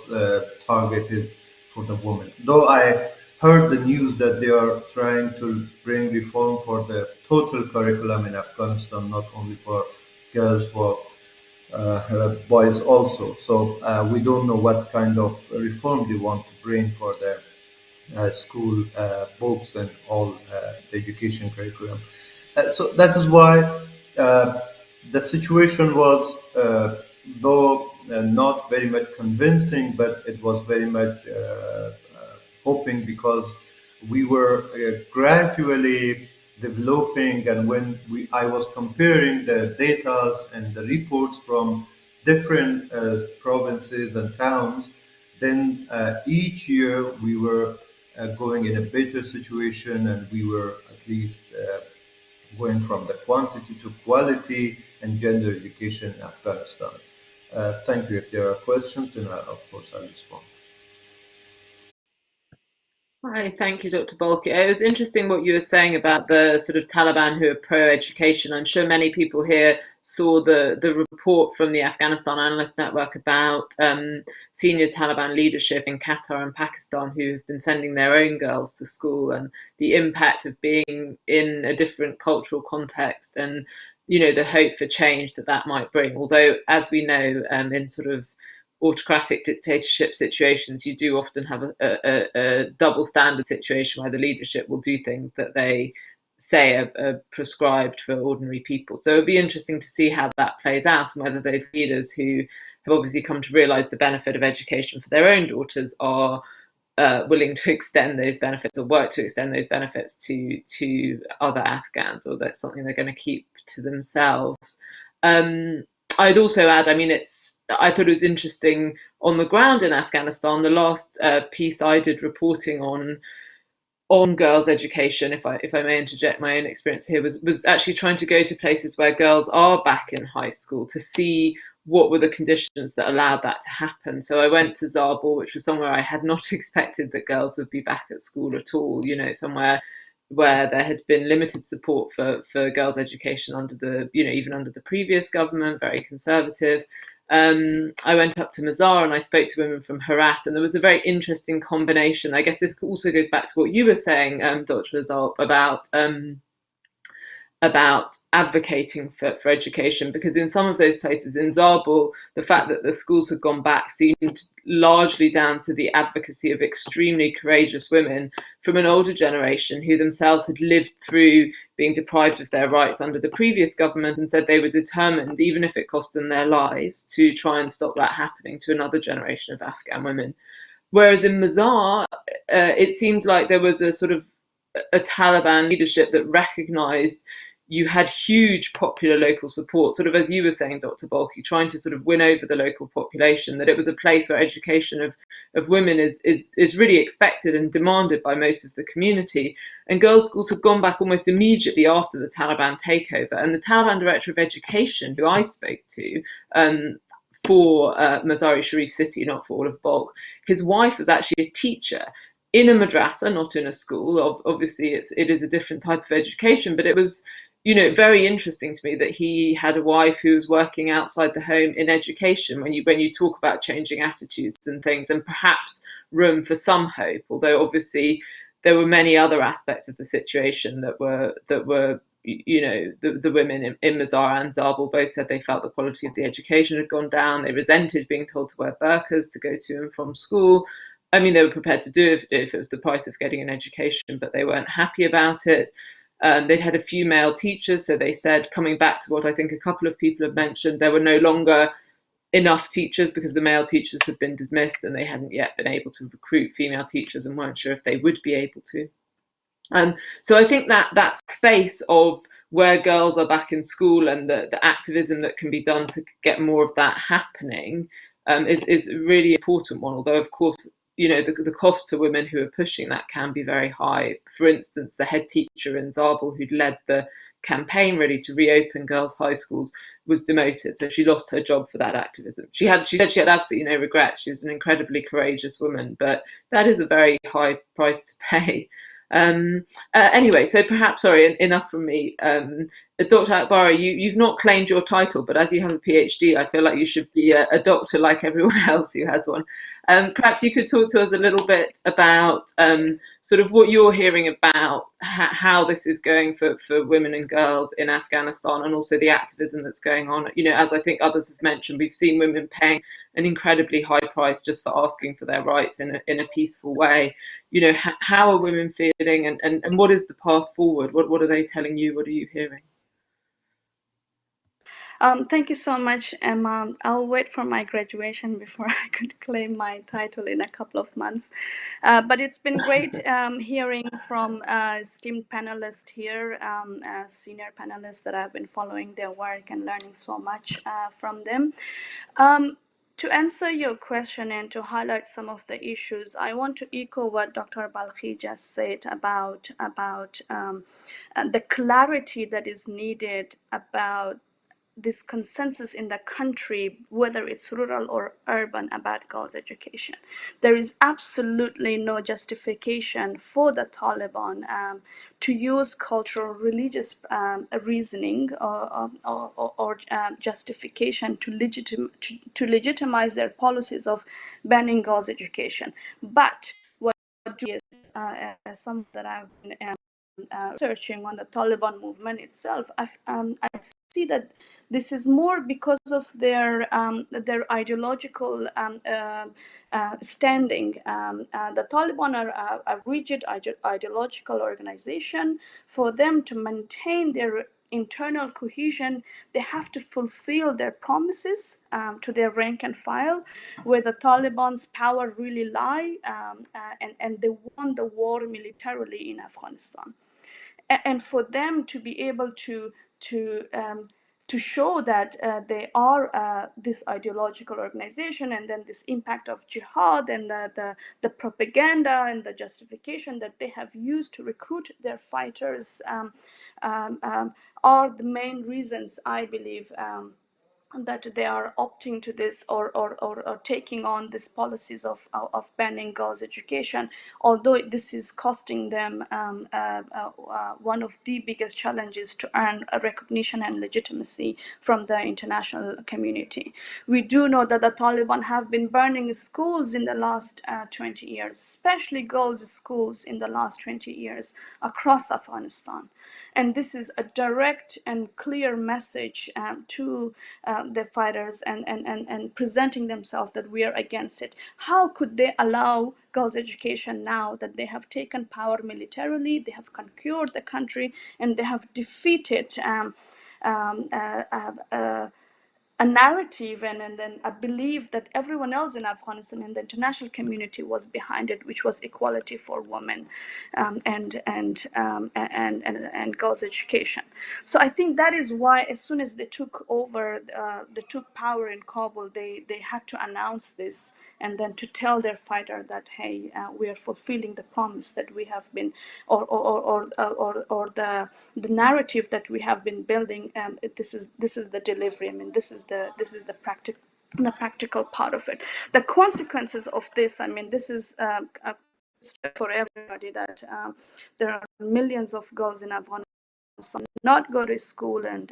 target is for the women. Though I heard the news that they are trying to bring reform for the total curriculum in Afghanistan, not only for girls, for boys also. So we don't know what kind of reform they want to bring for the school books and all the education curriculum. So that is why uh, the situation was, though not very much convincing, but it was very much hoping, because we were gradually developing, and when I was comparing the data and the reports from different provinces and towns, then each year we were going in a better situation, and we were at least going from the quantity to quality and gender education in Afghanistan. Thank you. If there are questions, then of course I'll respond. Hi, thank you, Dr. Balkhi. It was interesting what you were saying about the sort of Taliban who are pro-education. I'm sure many people here saw the report from the Afghanistan Analyst Network about senior Taliban leadership in Qatar and Pakistan who have been sending their own girls to school, and the impact of being in a different cultural context, and the hope for change that might bring. Although, as we know, in sort of autocratic dictatorship situations, you do often have a double standard situation where the leadership will do things that they say are prescribed for ordinary people. So it'd be interesting to see how that plays out, and whether those leaders who have obviously come to realise the benefit of education for their own daughters are willing to extend those benefits, or work to extend those benefits to other Afghans, or that's something they're going to keep to themselves. I'd also add, I thought it was interesting on the ground in Afghanistan. The last piece I did reporting on girls' education, if I may interject my own experience here, was actually trying to go to places where girls are back in high school to see what were the conditions that allowed that to happen. So I went to Zabul, which was somewhere I had not expected that girls would be back at school at all. Somewhere where there had been limited support for girls' education under the, even under the previous government, very conservative. I went up to Mazar and I spoke to women from Herat, and there was a very interesting combination. I guess this also goes back to what you were saying, Dr. Azal, about advocating for education, because in some of those places, in Zabul, the fact that the schools had gone back seemed largely down to the advocacy of extremely courageous women from an older generation who themselves had lived through being deprived of their rights under the previous government, and said they were determined, even if it cost them their lives, to try and stop that happening to another generation of Afghan women. Whereas in Mazar, it seemed like there was a sort of a Taliban leadership that recognized you had huge popular local support, sort of as you were saying, Dr. Balkhi, trying to sort of win over the local population, that it was a place where education of women is really expected and demanded by most of the community. And girls' schools had gone back almost immediately after the Taliban takeover. And the Taliban director of education, who I spoke to, for Mazar-e Sharif city, not for all of Balkh, his wife was actually a teacher in a madrasa, not in a school. Obviously, it is a different type of education, but it was, very interesting to me that he had a wife who was working outside the home in education. When you talk about changing attitudes and things, and perhaps room for some hope, although obviously there were many other aspects of the situation that were the women in Mazar and Zabul both said they felt the quality of the education had gone down. They resented being told to wear burqas to go to and from school. I mean, they were prepared to do it if it was the price of getting an education, but they weren't happy about it. They'd had a few male teachers, so they said, coming back to what I think a couple of people have mentioned, there were no longer enough teachers because the male teachers had been dismissed and they hadn't yet been able to recruit female teachers and weren't sure if they would be able to. So I think that space of where girls are back in school and the activism that can be done to get more of that happening is a really important one. Although, of course, the cost to women who are pushing that can be very high. For instance, the head teacher in Zabul, who'd led the campaign really to reopen girls' high schools, was demoted, so she lost her job for that activism. She said she had absolutely no regrets. She was an incredibly courageous woman, but that is a very high price to pay. Anyway, so perhaps, sorry, enough from me. Dr. Akbari, you've not claimed your title, but as you have a PhD, I feel like you should be a doctor like everyone else who has one. Perhaps you could talk to us a little bit about sort of what you're hearing about how this is going for women and girls in Afghanistan, and also the activism that's going on. As I think others have mentioned, we've seen women paying an incredibly high price just for asking for their rights in a peaceful way. How are women feeling, and what is the path forward? What are they telling you? What are you hearing? Thank you so much, Emma. I'll wait for my graduation before I could claim my title in a couple of months. But it's been great hearing from esteemed panelists here, senior panelists that I've been following their work and learning so much from them. To answer your question and to highlight some of the issues, I want to echo what Dr. Balkhi just said about the clarity that is needed about this consensus in the country, whether it's rural or urban, about girls' education. There is absolutely no justification for the Taliban to use cultural religious reasoning or justification to legitimize their policies of banning girls' education. But what is some that I've been researching on the Taliban movement itself, I see that this is more because of their ideological standing. The Taliban are a rigid ideological organization. For them to maintain their internal cohesion, they have to fulfill their promises to their rank and file, where the Taliban's power really lie, and they won the war militarily in Afghanistan. And for them to be able to show that they are this ideological organization, and then this impact of jihad and the propaganda and the justification that they have used to recruit their fighters are the main reasons, I believe, that they are opting to this or taking on these policies of banning girls' education, although this is costing them one of the biggest challenges to earn a recognition and legitimacy from the international community. We do know that the Taliban have been burning schools in the last 20 years, especially girls' schools in the last 20 years across Afghanistan. And this is a direct and clear message to the fighters and presenting themselves that we are against it. How could they allow girls' education now that they have taken power militarily, they have conquered the country, and they have defeated um, uh, uh, a narrative and then a belief that everyone else in Afghanistan and the international community was behind it, which was equality for women and girls' education. So I think that is why, as soon as they took over, they took power in Kabul, they had to announce this and then to tell their fighter that, hey, we are fulfilling the promise that we have been, or the narrative that we have been building. This is the delivery. I mean, this is the practical part of it. The consequences of this, I mean, this is for everybody that there are millions of girls in Afghanistan not go to school, and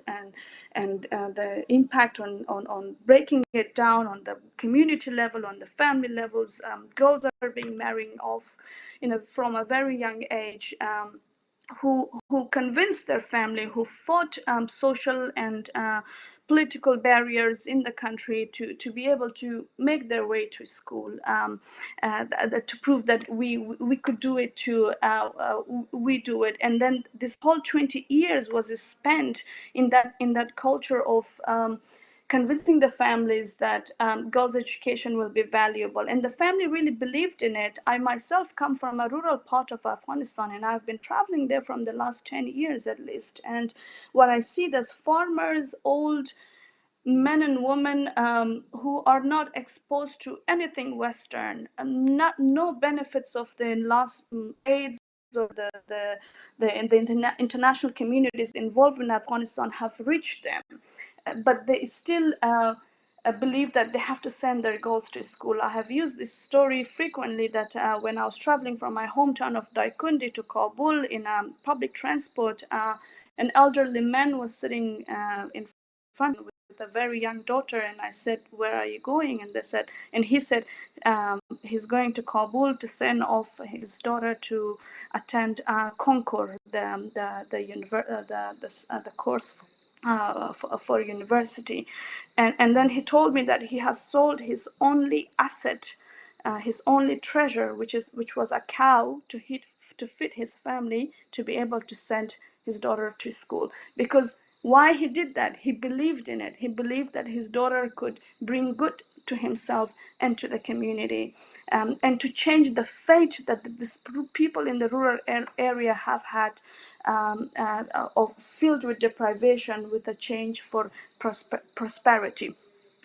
the impact on breaking it down on the community level, on the family levels. Girls are being married off, from a very young age. Who convinced their family, who fought social and political barriers in the country to be able to make their way to school, to prove that we could do it too. We do it, and then this whole 20 years was spent in that culture of convincing the families that girls' education will be valuable. And the family really believed in it. I myself come from a rural part of Afghanistan, and I've been traveling there from the last 10 years at least. And what I see, there's farmers, old men and women who are not exposed to anything Western, no benefits of the last AIDS or the international communities involved in Afghanistan have reached them, but they still believe that they have to send their girls to school. I have used this story frequently that when I was traveling from my hometown of Daikundi to Kabul in public transport, an elderly man was sitting in front with a very young daughter, and I said, "Where are you going?" And he said he's going to Kabul to send off his daughter to attend Concord, the course for university. And then he told me that he has sold his only asset, his only treasure, which was a cow, to feed his family, to be able to send his daughter to school. Because why he did that? He believed in it. He believed that his daughter could bring good to himself and to the community, and to change the fate that these people in the rural area have had, of filled with deprivation, with a change for prosperity.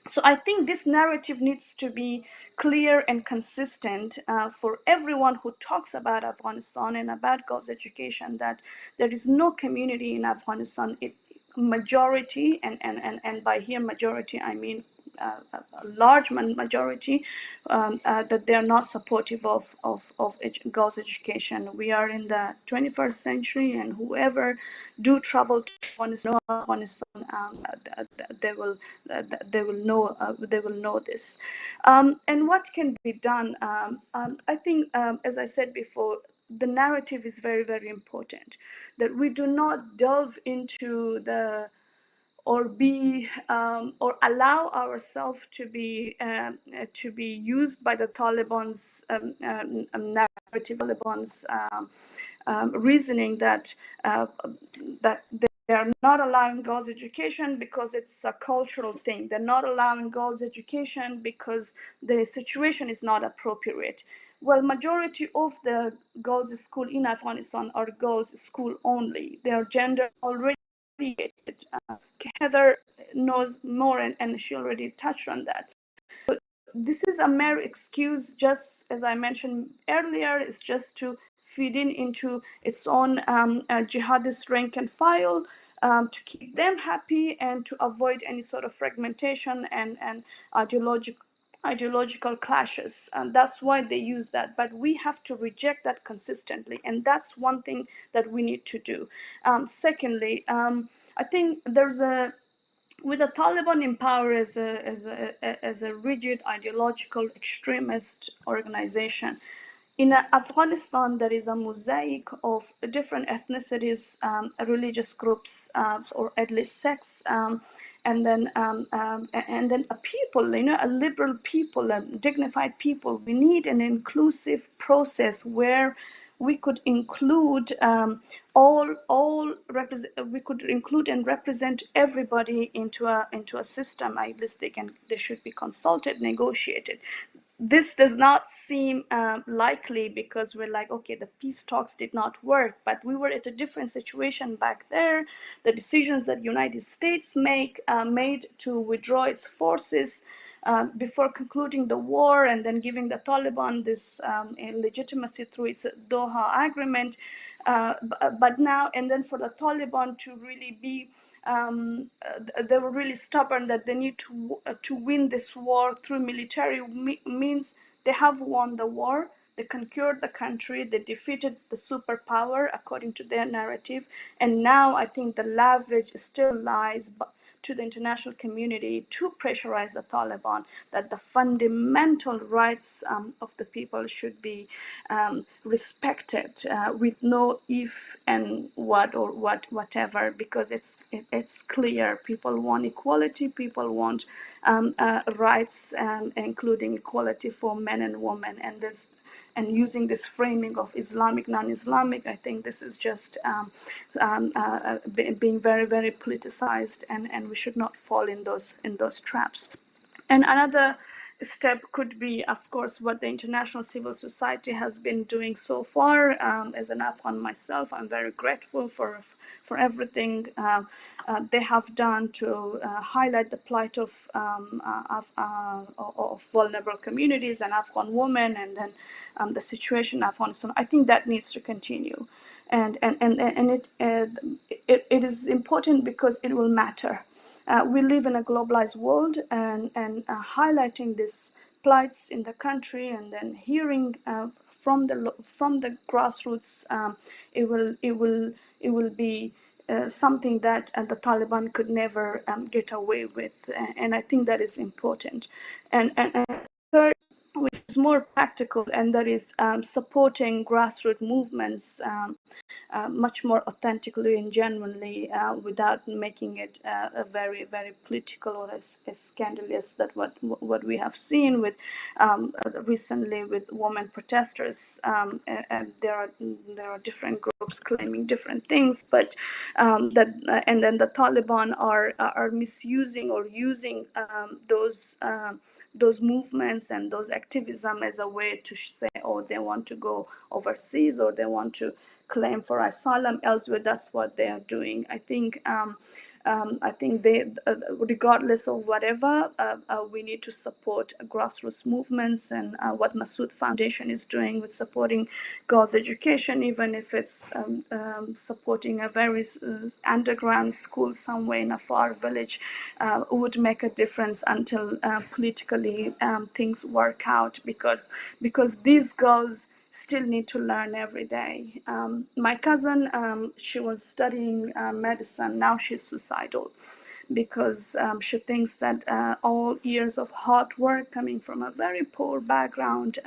So I think this narrative needs to be clear and consistent for everyone who talks about Afghanistan and about girls' education, that there is no community in Afghanistan, majority, and by here majority I mean a large majority, that they are not supportive of girls' education. We are in the 21st century, and whoever do travel to Afghanistan, they will know this. And what can be done? I think, as I said before, the narrative is very, very important. That we do not delve into or allow ourselves to be used by the Taliban's narrative, Taliban's reasoning that they are not allowing girls' education because it's a cultural thing. They're not allowing girls' education because the situation is not appropriate. Well, majority of the girls' school in Afghanistan are girls' school only. Their gender already. Heather knows more, and she already touched on that. But this is a mere excuse, just as I mentioned earlier, it's just to feed into its own jihadist rank and file, to keep them happy and to avoid any sort of fragmentation and ideological clashes, and that's why they use that. But we have to reject that consistently, and that's one thing that we need to do. Secondly, I think there's a, with the Taliban in power as a rigid ideological extremist organization, in Afghanistan, there is a mosaic of different ethnicities, religious groups, or at least sects, and then a people, a liberal people, a dignified people. We need an inclusive process where we could include we could include and represent everybody into a system. At least they should be consulted, negotiated. This does not seem likely, because we're like, okay, the peace talks did not work, but we were at a different situation back there. The decisions that United States made to withdraw its forces before concluding the war and then giving the Taliban this legitimacy through its Doha agreement, but now, and then for the Taliban to really be they were really stubborn that they need to win this war through military means. They have won the war. They conquered the country. They defeated the superpower according to their narrative. And now I think the leverage still lies to the international community to pressurize the Taliban that the fundamental rights of the people should be respected, with no if and what or whatever, because it's clear people want equality, people want rights, including equality for men and women, and using this framing of Islamic, non-Islamic, I think this is just being very, very politicized, and we should not fall in those traps. And another step could be, of course, what the international civil society has been doing so far. As an Afghan myself, I'm very grateful for everything they have done to highlight the plight of vulnerable communities and Afghan women, and then the situation in Afghanistan. I think that needs to continue, and it is important because it will matter. We live in a globalized world, and highlighting these plights in the country, and then hearing from the grassroots, it will be something that the Taliban could never get away with, and I think that is important. And third, which is more practical, and that is supporting grassroots movements much more authentically and genuinely, without making it a very, very political or as scandalous that what we have seen with recently with women protesters. And there are different groups claiming different things, but and then the Taliban are misusing or using those movements and those activism as a way to say, oh, they want to go overseas, or they want to claim for asylum elsewhere. That's what they are doing. I think they, regardless of whatever, we need to support grassroots movements, and what Massoud Foundation is doing with supporting girls' education, even if it's supporting a very underground school somewhere in a far village, would make a difference until politically things work out, because these girls still need to learn every day. My cousin, she was studying medicine. Now she's suicidal because she thinks that all years of hard work, coming from a very poor background,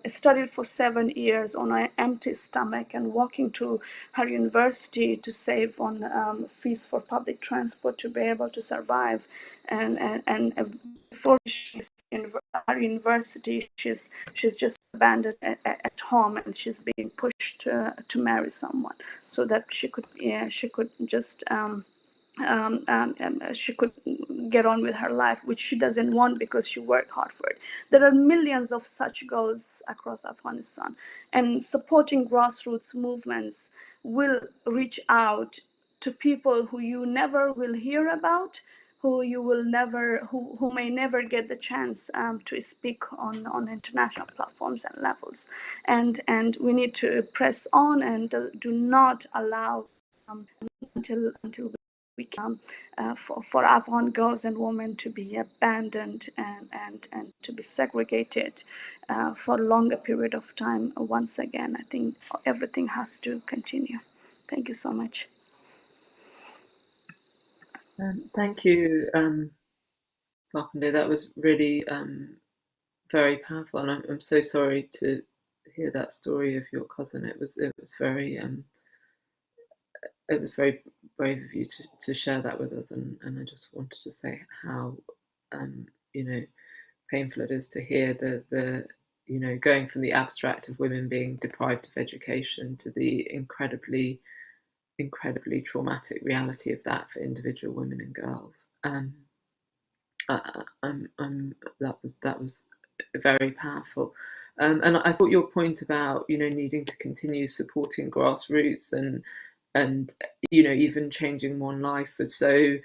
studied for 7 years on an empty stomach, and walking to her university to save on fees for public transport to be able to survive, and before she's in her university, she's just abandoned at home, and she's being pushed to marry someone so that she could just she could get on with her life, which she doesn't want because she worked hard for it. There are millions of such girls across Afghanistan, and supporting grassroots movements will reach out to people who you never will hear about, who may never get the chance to speak on international platforms and levels, and we need to press on and do not allow until we can for Afghan girls and women to be abandoned and to be segregated for a longer period of time. Once again, I think everything has to continue. Thank you so much. Thank you, Farkhondeh. That was really very powerful, and I'm so sorry to hear that story of your cousin. It was very brave of you to share that with us, and I just wanted to say how painful it is to hear the going from the abstract of women being deprived of education to the incredibly traumatic reality of that for individual women and girls. That was very powerful. And I thought your point about needing to continue supporting grassroots and even changing one life was so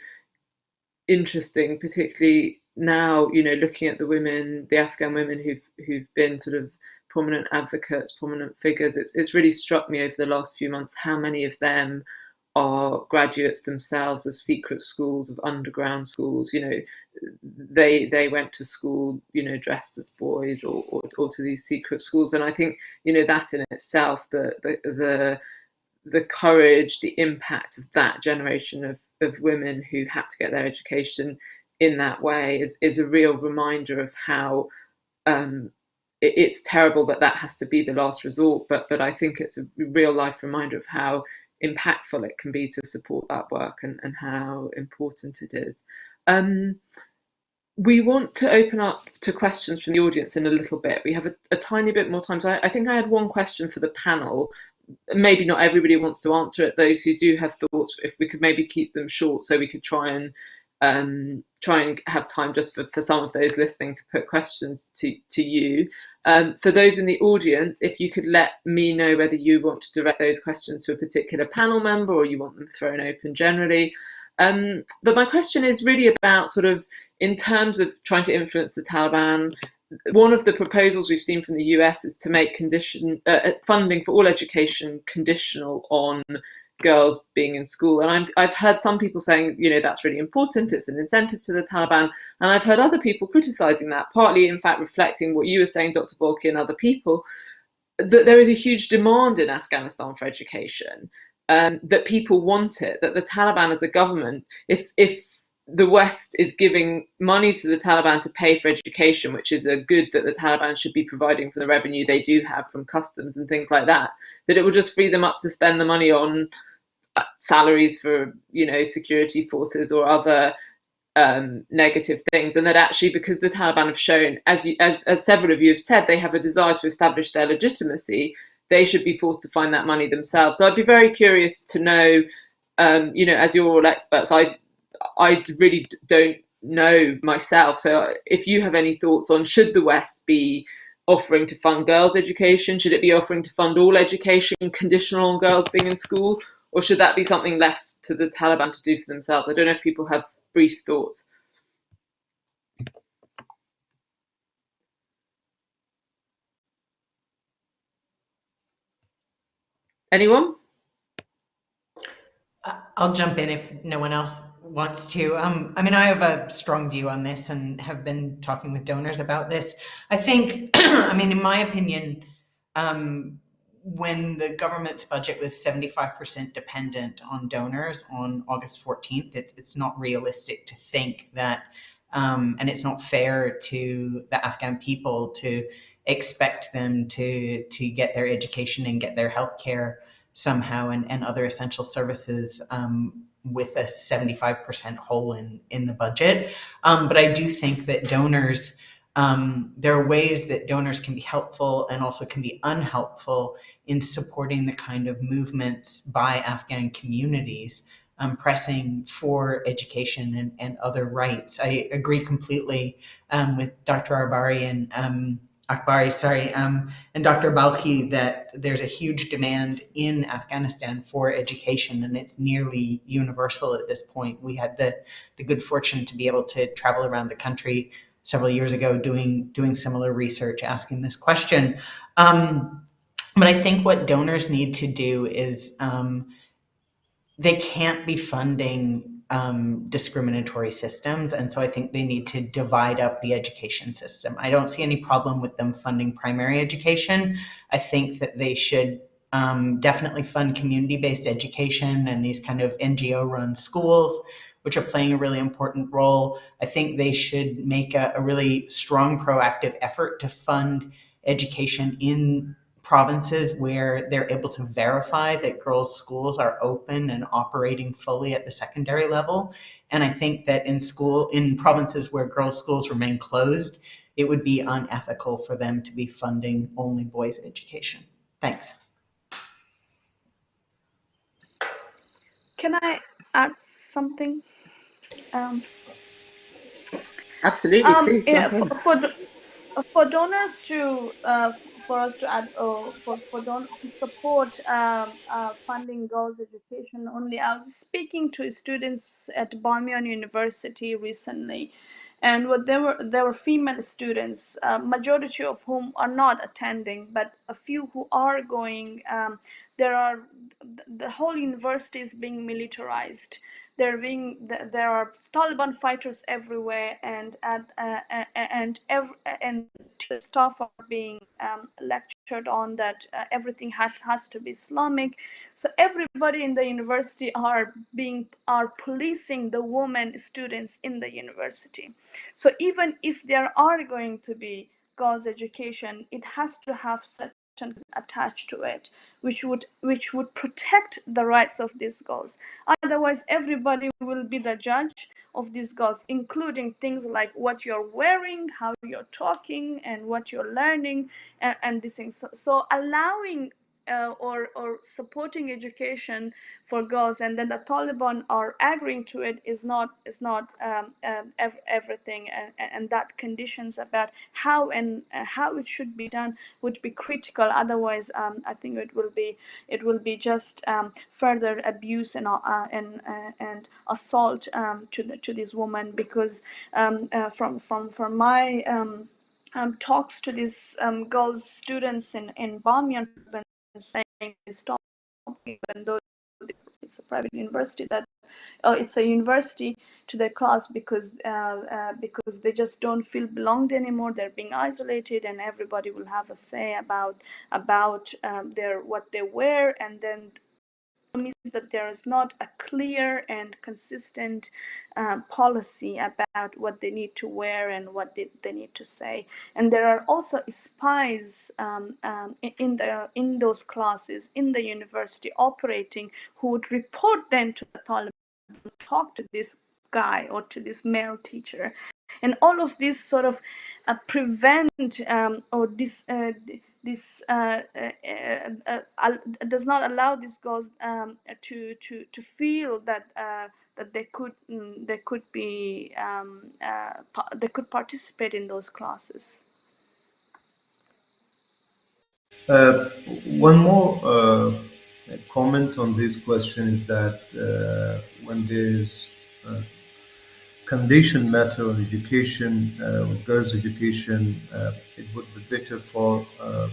interesting, particularly now looking at the Afghan women who've been sort of prominent advocates, prominent figures. It's really struck me over the last few months how many of them are graduates themselves of secret schools, of underground schools. They went to school dressed as boys or to these secret schools, and I think that in itself, the courage, the impact of that generation of women who had to get their education in that way is a real reminder of how it's terrible that has to be the last resort, but I think it's a real life reminder of how impactful it can be to support that work and how important it is. We want to open up to questions from the audience in a little bit. We have a tiny bit more time. So I think I had one question for the panel. Maybe not everybody wants to answer it. Those who do have thoughts, if we could maybe keep them short so we could try and have time just for some of those listening to put questions to you. For those in the audience, if you could let me know whether you want to direct those questions to a particular panel member or you want them thrown open generally. But my question is really about sort of in terms of trying to influence the Taliban. One of the proposals we've seen from the US is to make funding for all education conditional on girls being in school. And I've heard some people saying, that's really important, it's an incentive to the Taliban. And I've heard other people criticizing that, partly in fact reflecting what you were saying, Dr. Balkhi, and other people, that there is a huge demand in Afghanistan for education, that people want it, that the Taliban as a government, if the West is giving money to the Taliban to pay for education, which is a good that the Taliban should be providing for the revenue they do have from customs and things like that it will just free them up to spend the money on salaries for security forces or other negative things, and that actually, because the Taliban have shown, as several of you have said, they have a desire to establish their legitimacy, they should be forced to find that money themselves. So I'd be very curious to know, as you're all experts, I really don't know myself. So if you have any thoughts on, should the West be offering to fund girls' education? Should it be offering to fund all education conditional on girls being in school? Or should that be something left to the Taliban to do for themselves? I don't know if people have brief thoughts. Anyone? I'll jump in if no one else wants to. I have a strong view on this and have been talking with donors about this. I think, in my opinion, when the government's budget was 75% dependent on donors on August 14th, it's not realistic to think that, and it's not fair to the Afghan people to expect them to get their education and get their healthcare somehow and other essential services with a 75% hole in the budget. But I do think that donors, there are ways that donors can be helpful and also can be unhelpful in supporting the kind of movements by Afghan communities pressing for education and other rights. I agree completely with Dr. Akbari and Dr. Balkhi that there's a huge demand in Afghanistan for education, and it's nearly universal at this point. We had the good fortune to be able to travel around the country several years ago doing similar research, asking this question. But I think what donors need to do is they can't be funding discriminatory systems. And so I think they need to divide up the education system. I don't see any problem with them funding primary education. I think that they should definitely fund community-based education and these kind of NGO-run schools, which are playing a really important role. I think they should make a really strong proactive effort to fund education in provinces where they're able to verify that girls' schools are open and operating fully at the secondary level. And I think that in provinces where girls' schools remain closed, it would be unethical for them to be funding only boys' education. Thanks. Can I add something? Absolutely, please Yeah, jump in. for donors to for us to add to support funding girls' education only. I was speaking to students at Birmingham University recently, and what there were female students, majority of whom are not attending, but a few who are going. The whole university is being militarized. There are Taliban fighters everywhere, and the staff are being lectured on that everything has to be Islamic. So everybody in the university are policing the women students in the university. So even if there are going to be girls' education, it has to have certain attached to it, which would protect the rights of these girls. Otherwise, everybody will be the judge of these girls, including things like what you're wearing, how you're talking, and what you're learning, and these things. So allowing or supporting education for girls, and then the Taliban are agreeing to it, is not everything, and that conditions about how it should be done would be critical. Otherwise, I think it will be just further abuse and assault to this woman, because from my talks to these girls students in Bamiyan, saying stop, even though it's a private university, that it's a university to their class, because they just don't feel belonged anymore. They're being isolated, and everybody will have a say about what they wear, and then means that there is not a clear and consistent policy about what they need to wear and what they need to say. And there are also spies in those classes in the university operating, who would report then to the Taliban, talk to this guy or to this male teacher. And all of this sort of prevent or this does not allow these girls to feel that they could be they could participate in those classes. One more comment on this question is that when there's condition matter on education, on girls' education, it would be better for,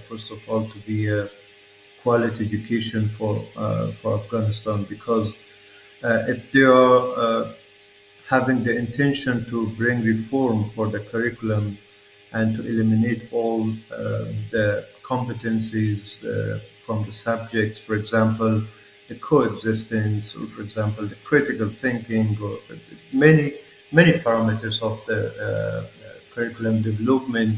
first of all, to be a quality education for Afghanistan, because if they are having the intention to bring reform for the curriculum and to eliminate all the competencies from the subjects, for example, the coexistence, or for example, the critical thinking, or many parameters of the curriculum development,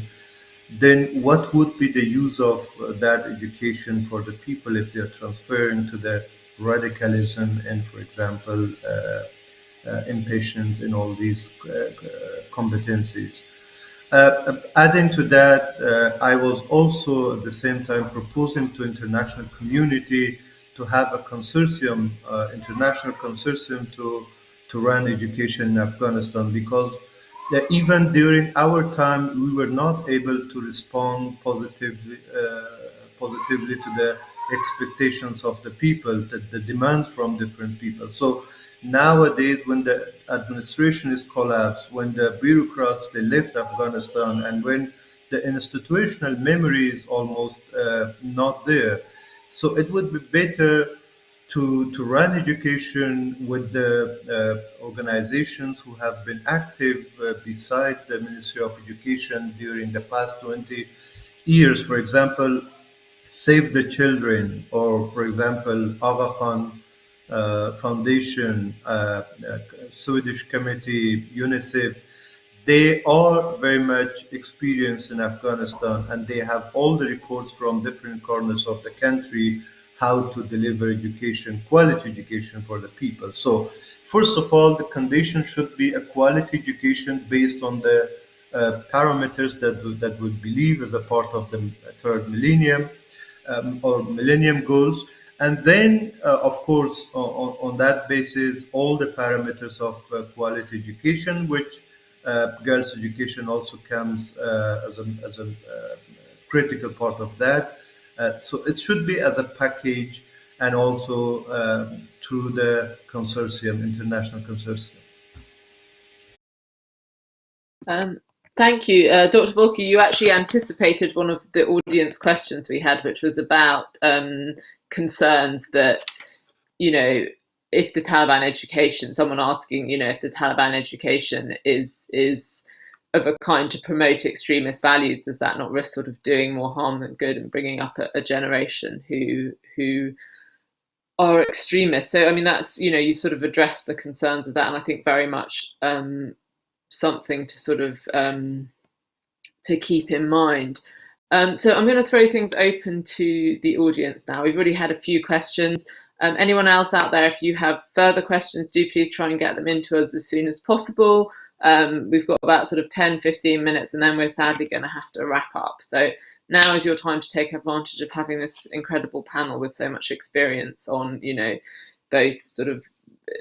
then what would be the use of that education for the people if they're transferring to the radicalism and, for example, impatient in all these competencies? Adding to that, I was also at the same time proposing to international community to have a consortium, international consortium to run education in Afghanistan, because even during our time, we were not able to respond positively to the expectations of the people, the demands from different people. So nowadays, when the administration is collapsed, when the bureaucrats they left Afghanistan, and when the institutional memory is almost not there, so it would be better to run education with the organizations who have been active beside the Ministry of Education during the past 20 years. For example, Save the Children, or for example, Aga Khan Foundation, Swedish Committee, UNICEF. They are very much experienced in Afghanistan, and they have all the reports from different corners of the country how to deliver education, quality education for the people. So, first of all, the condition should be a quality education based on the parameters that would believe as a part of the third millennium or millennium goals. And then, of course, on that basis, all the parameters of quality education, which girls' education also comes as a critical part of that. So it should be as a package, and also through the consortium, international consortium. Thank you. Dr. Balkhi, you actually anticipated one of the audience questions we had, which was about concerns that, if the Taliban education, someone asking, if the Taliban education is of a kind to promote extremist values, does that not risk sort of doing more harm than good and bringing up a generation who are extremists? So, I mean, that's, you sort of addressed the concerns of that, and I think very much something to sort of to keep in mind. So I'm going to throw things open to the audience now. We've already had a few questions. Anyone else out there, if you have further questions, do please try and get them into us as soon as possible. We've got about sort of 10-15 minutes, and then we're sadly going to have to wrap up. So now is your time to take advantage of having this incredible panel with so much experience on, both sort of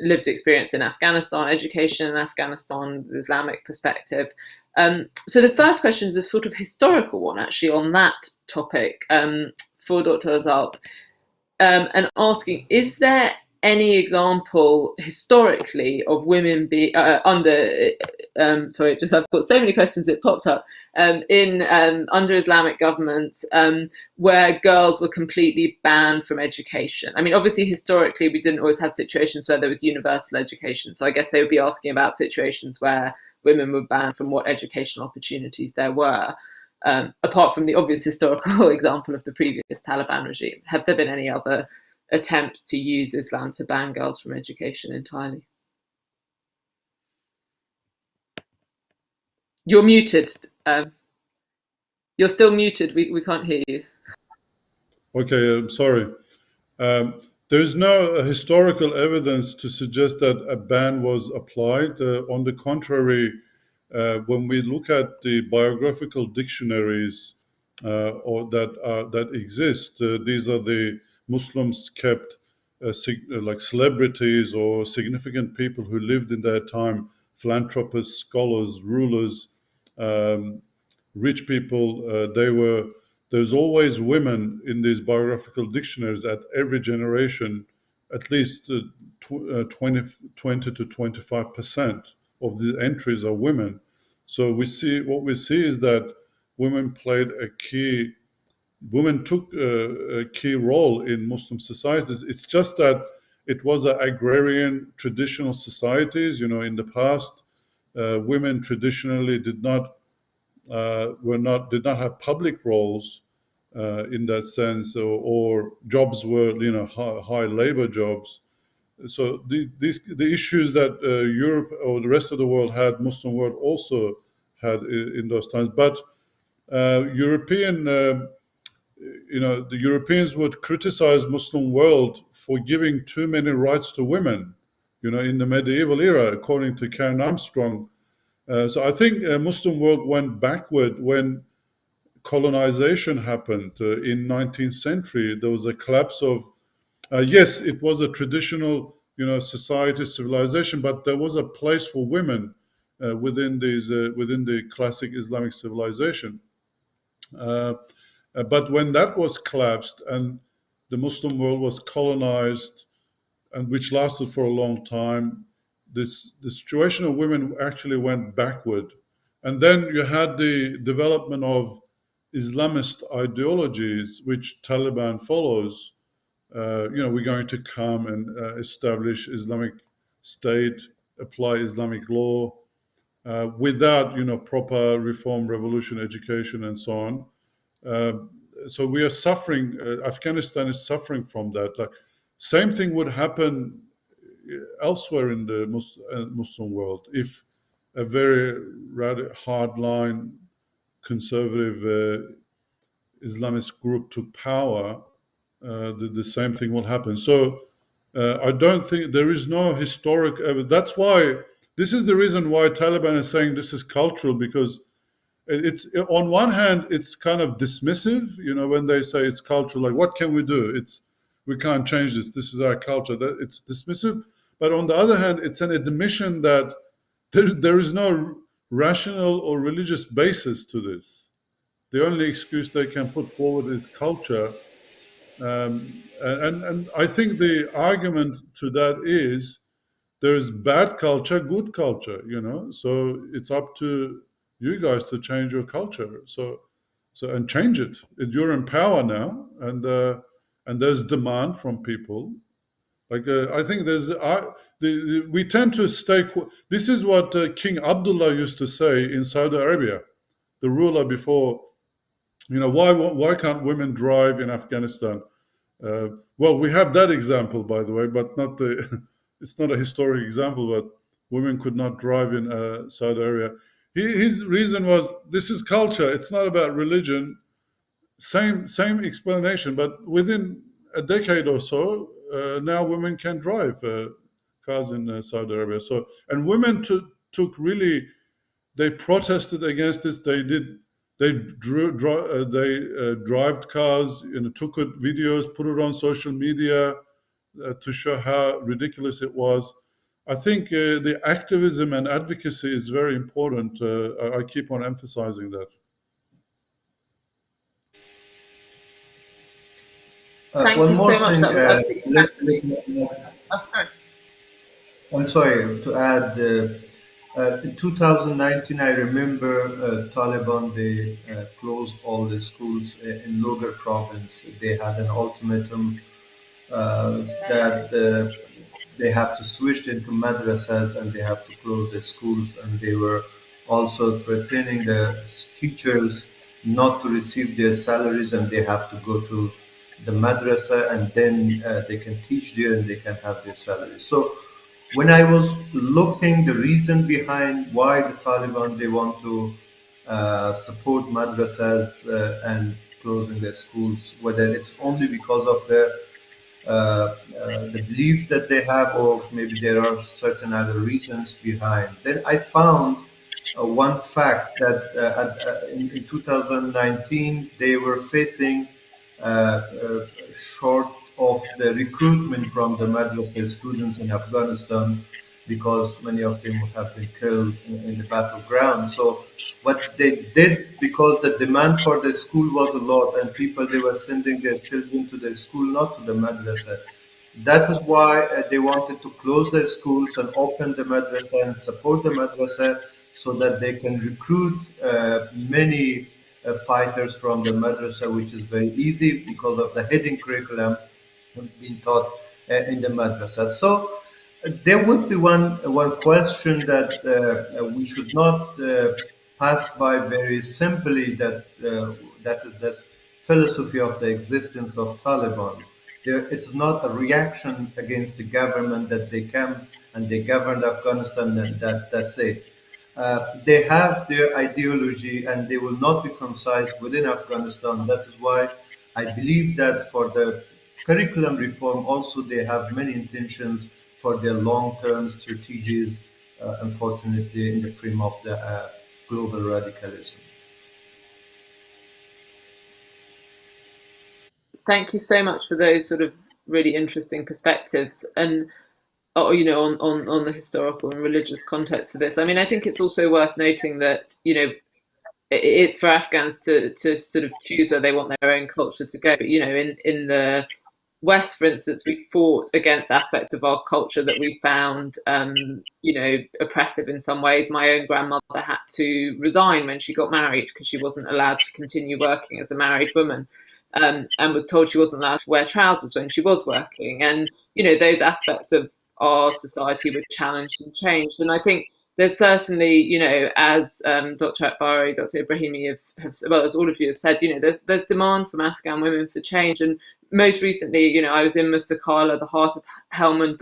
lived experience in Afghanistan, education in Afghanistan, the Islamic perspective. So the first question is a sort of historical one, actually, on that topic for Dr. Azalp, and asking, is there any example historically of women be under sorry, just I've got so many questions it popped up in under Islamic governments where girls were completely banned from education? I mean, obviously historically we didn't always have situations where there was universal education, so I guess they would be asking about situations where women were banned from what educational opportunities there were. Apart from the obvious historical example of the previous Taliban regime, have there been any other attempts to use Islam to ban girls from education entirely? You're muted. You're still muted. We can't hear you. Okay, I'm sorry. There is no historical evidence to suggest that a ban was applied. On the contrary, when we look at the biographical dictionaries that exist, these are the Muslims kept like celebrities or significant people who lived in their time, philanthropists, scholars, rulers, rich people. There's always women in these biographical dictionaries at every generation. At least 20 to 25% of the entries are women. So what we see is that women took a key role in Muslim societies. It's just that it was an agrarian traditional societies. In the past, women traditionally did not have public roles in that sense, or jobs were high labor jobs. So the issues that Europe or the rest of the world had, Muslim world also had in those times. But the Europeans would criticize Muslim world for giving too many rights to women, in the medieval era, according to Karen Armstrong. So I think Muslim world went backward when colonization happened in 19th century. There was a collapse of, yes, it was a traditional, society, civilization, but there was a place for women within the classic Islamic civilization. But when that was collapsed and the Muslim world was colonized, and which lasted for a long time, the situation of women actually went backward. And then you had the development of Islamist ideologies, which Taliban follows, we're going to come and establish Islamic State, apply Islamic law without, proper reform, revolution, education, and so on. So we are suffering. Afghanistan is suffering from that. Like, same thing would happen elsewhere in the Muslim world if a very hardline conservative Islamist group took power. The same thing will happen. So I don't think there is no historic evidence. That's why this is the reason why Taliban is saying this is cultural, because it's on one hand it's kind of dismissive, when they say it's cultural, like what can we do? We can't change this. This is our culture. That it's dismissive. But on the other hand, it's an admission that there is no rational or religious basis to this. The only excuse they can put forward is culture. And I think the argument to that is there's bad culture, good culture, So it's up to you guys to change your culture. So and change it. You're in power now, and there's demand from people. Like I think we tend to stay. This is what King Abdullah used to say in Saudi Arabia, the ruler before. Why can't women drive in Afghanistan? Well, we have that example, by the way, but not the. It's not a historic example, but women could not drive in Saudi Arabia. His reason was this is culture. It's not about religion. Same explanation, but within a decade or so, now women can drive cars in Saudi Arabia. So, and women took really, they protested against this. They drove cars, took it videos, put it on social media to show how ridiculous it was. I think the activism and advocacy is very important. I keep on emphasizing that. Thank One you more so much. thing. That was absolutely fascinating. I'm sorry. I'm sorry to add. In 2019, I remember Taliban, they closed all the schools in Logar province. They had an ultimatum that they have to switch into madrasas and they have to close the schools. And they were also threatening the teachers not to receive their salaries and they have to go to the madrasa and then they can teach there and they can have their salaries. So when I was looking the reason behind why the Taliban they want to support madrasas and closing their schools, whether it's only because of the beliefs that they have, or maybe there are certain other reasons behind. Then I found one fact that in 2019 they were facing short of the recruitment from the madrasa students in Afghanistan because many of them have been killed in the battleground. So what they did, because the demand for the school was a lot and people they were sending their children to the school, not to the madrasa. That is why they wanted to close their schools and open the madrasa and support the madrasa so that they can recruit many fighters from the madrasa, which is very easy because of the heading curriculum being taught in the madrasa. So there would be one question that we should not pass by very simply, that is this philosophy of the existence of Taliban. It is not a reaction against the government that they came and they governed Afghanistan and that's it. They have their ideology and they will not be concise within Afghanistan. That is why I believe that for the curriculum reform also they have many intentions for their long-term strategies, unfortunately in the frame of the global radicalism. Thank you so much for those sort of really interesting perspectives and on the historical and religious context for this. I mean, I think it's also worth noting that it's for Afghans to sort of choose where they want their own culture to go. But in the West, for instance, we fought against aspects of our culture that we found, oppressive in some ways. My own grandmother had to resign when she got married because she wasn't allowed to continue working as a married woman. and was told she wasn't allowed to wear trousers when she was working. And, you know, those aspects of our society were challenged and changed. And I think there's certainly, you know, as Dr. Akbari, Dr. Ebrahimi have, well, as all of you have said, you know, there's demand from Afghan women for change. And most recently, you know, I was in Musakala, the heart of Helmand,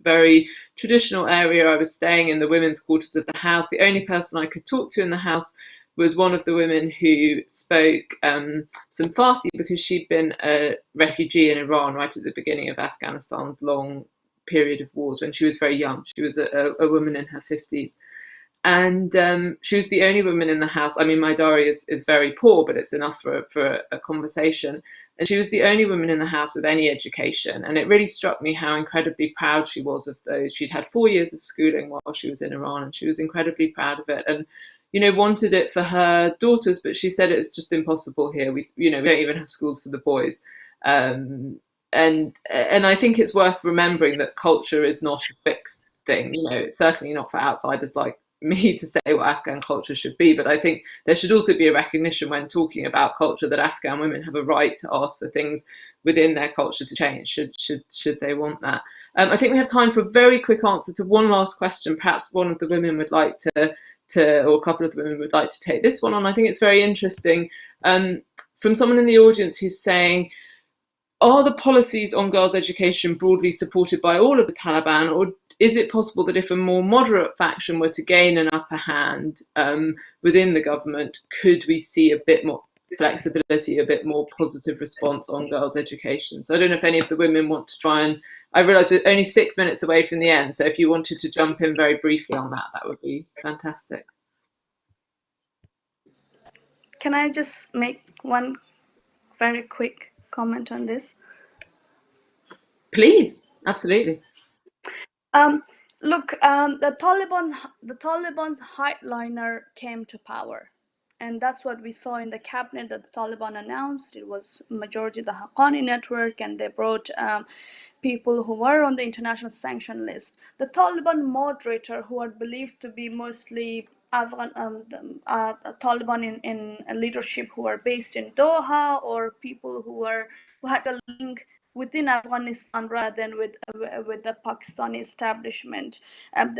very traditional area. I was staying in the women's quarters of the house. The only person I could talk to in the house was one of the women who spoke some Farsi, because she'd been a refugee in Iran right at the beginning of Afghanistan's long period of wars when she was very young. She was a woman in her 50s. And she was the only woman in the house. I mean, my diary is very poor, but it's enough for a conversation. And she was the only woman in the house with any education. And it really struck me how incredibly proud she was of those. She'd had 4 years of schooling while she was in Iran, and she was incredibly proud of it. And, you know, wanted it for her daughters, but she said it's just impossible here. We don't even have schools for the boys. And I think it's worth remembering that culture is not a fixed thing. You know, it's certainly not for outsiders like me to say what Afghan culture should be, but I think there should also be a recognition when talking about culture that Afghan women have a right to ask for things within their culture to change, should they want that. I think we have time for a very quick answer to one last question. Perhaps one of the women would like to or a couple of the women would like to take this one on. I think it's very interesting, from someone in the audience who's saying, are the policies on girls' education broadly supported by all of the Taliban, or is it possible that if a more moderate faction were to gain an upper hand within the government, could we see a bit more flexibility, a bit more positive response on girls' education? So I don't know if any of the women want to try and, I realise we're only 6 minutes away from the end, so if you wanted to jump in very briefly on that, that would be fantastic. Can I just make one very quick comment on this? Please, absolutely. Look, the Taliban's hardliner came to power, and that's what we saw in the cabinet that the Taliban announced. It was majority the Haqqani network, and they brought people who were on the international sanction list. The Taliban moderator, who are believed to be mostly Afghan Taliban in leadership, who are based in Doha, or people who had a link within Afghanistan rather than with the Pakistani establishment.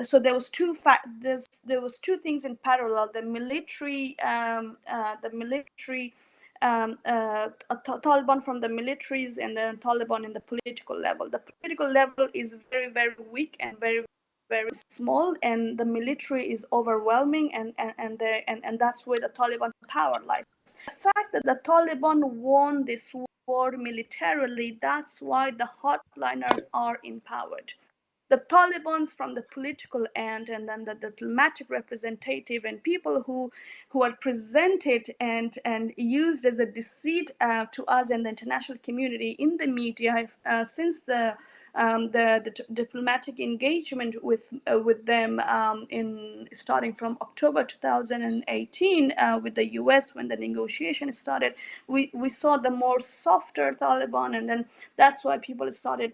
So there was two things in parallel: the military, Taliban from the militaries, and then Taliban in the political level. The political level is very, very weak and very, very small, and the military is overwhelming, and that's where the Taliban power lies. The fact that the Taliban won this war militarily, that's why the hardliners are empowered. The Taliban's from the political end, and then the diplomatic representative and people who are presented and used as a deceit to us and the international community in the media since the diplomatic engagement with them in starting from October 2018 with the US, when the negotiation started. We saw the more softer Taliban, and then that's why people started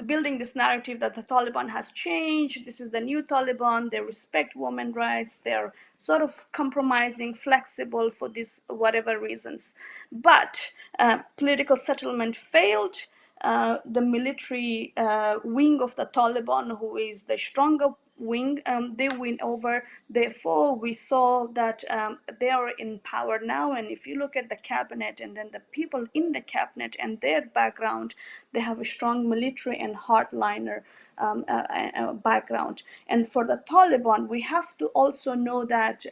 building this narrative that the Taliban has changed. This is the new Taliban. They respect women's rights. They're sort of compromising, flexible for these whatever reasons. But political settlement failed. The military wing of the Taliban, who is the stronger wing, they win over. Therefore, we saw that they are in power now. And if you look at the cabinet and then the people in the cabinet and their background, they have a strong military and hardliner background. And for the Taliban, we have to also know that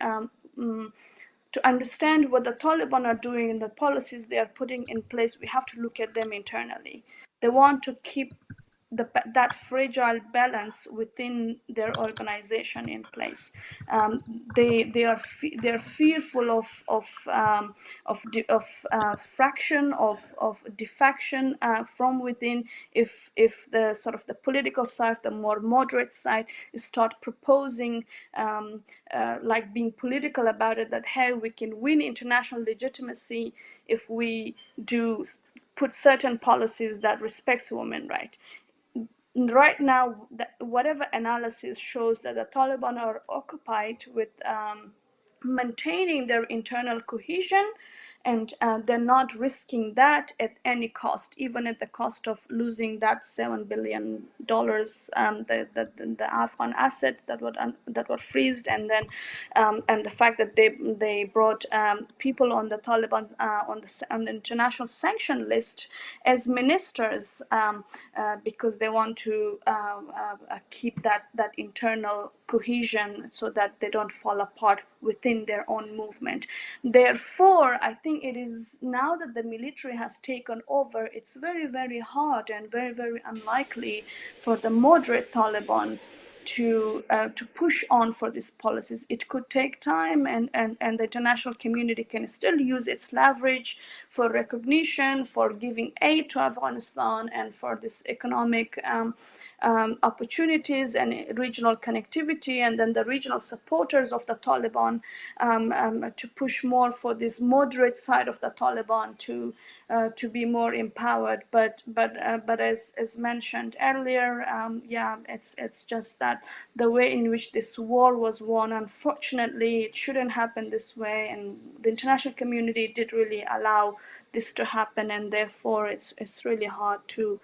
to understand what the Taliban are doing and the policies they are putting in place, we have to look at them internally. They want to keep that fragile balance within their organization in place. They're fearful of fraction of defection from within. If the sort of the political side, the more moderate side, start proposing like being political about it, that hey, we can win international legitimacy if we do put certain policies that respects women's rights. Right now, whatever analysis shows that the Taliban are occupied with maintaining their internal cohesion and they're not risking that at any cost, even at the cost of losing that $7 billion, the Afghan asset that were freezed, and then and the fact that they brought people on the Taliban on the international sanction list as ministers, because they want to keep that internal cohesion so that they don't fall apart within their own movement. Therefore, I think it is now that the military has taken over, it's very, very hard and very, very unlikely for the moderate Taliban to push on for these policies. It could take time, and the international community can still use its leverage for recognition, for giving aid to Afghanistan, and for this economic opportunities and regional connectivity, and then the regional supporters of the Taliban to push more for this moderate side of the Taliban to be more empowered. But as mentioned earlier, yeah, it's just that the way in which this war was won, unfortunately, it shouldn't happen this way, and the international community did really allow this to happen, and therefore it's really hard to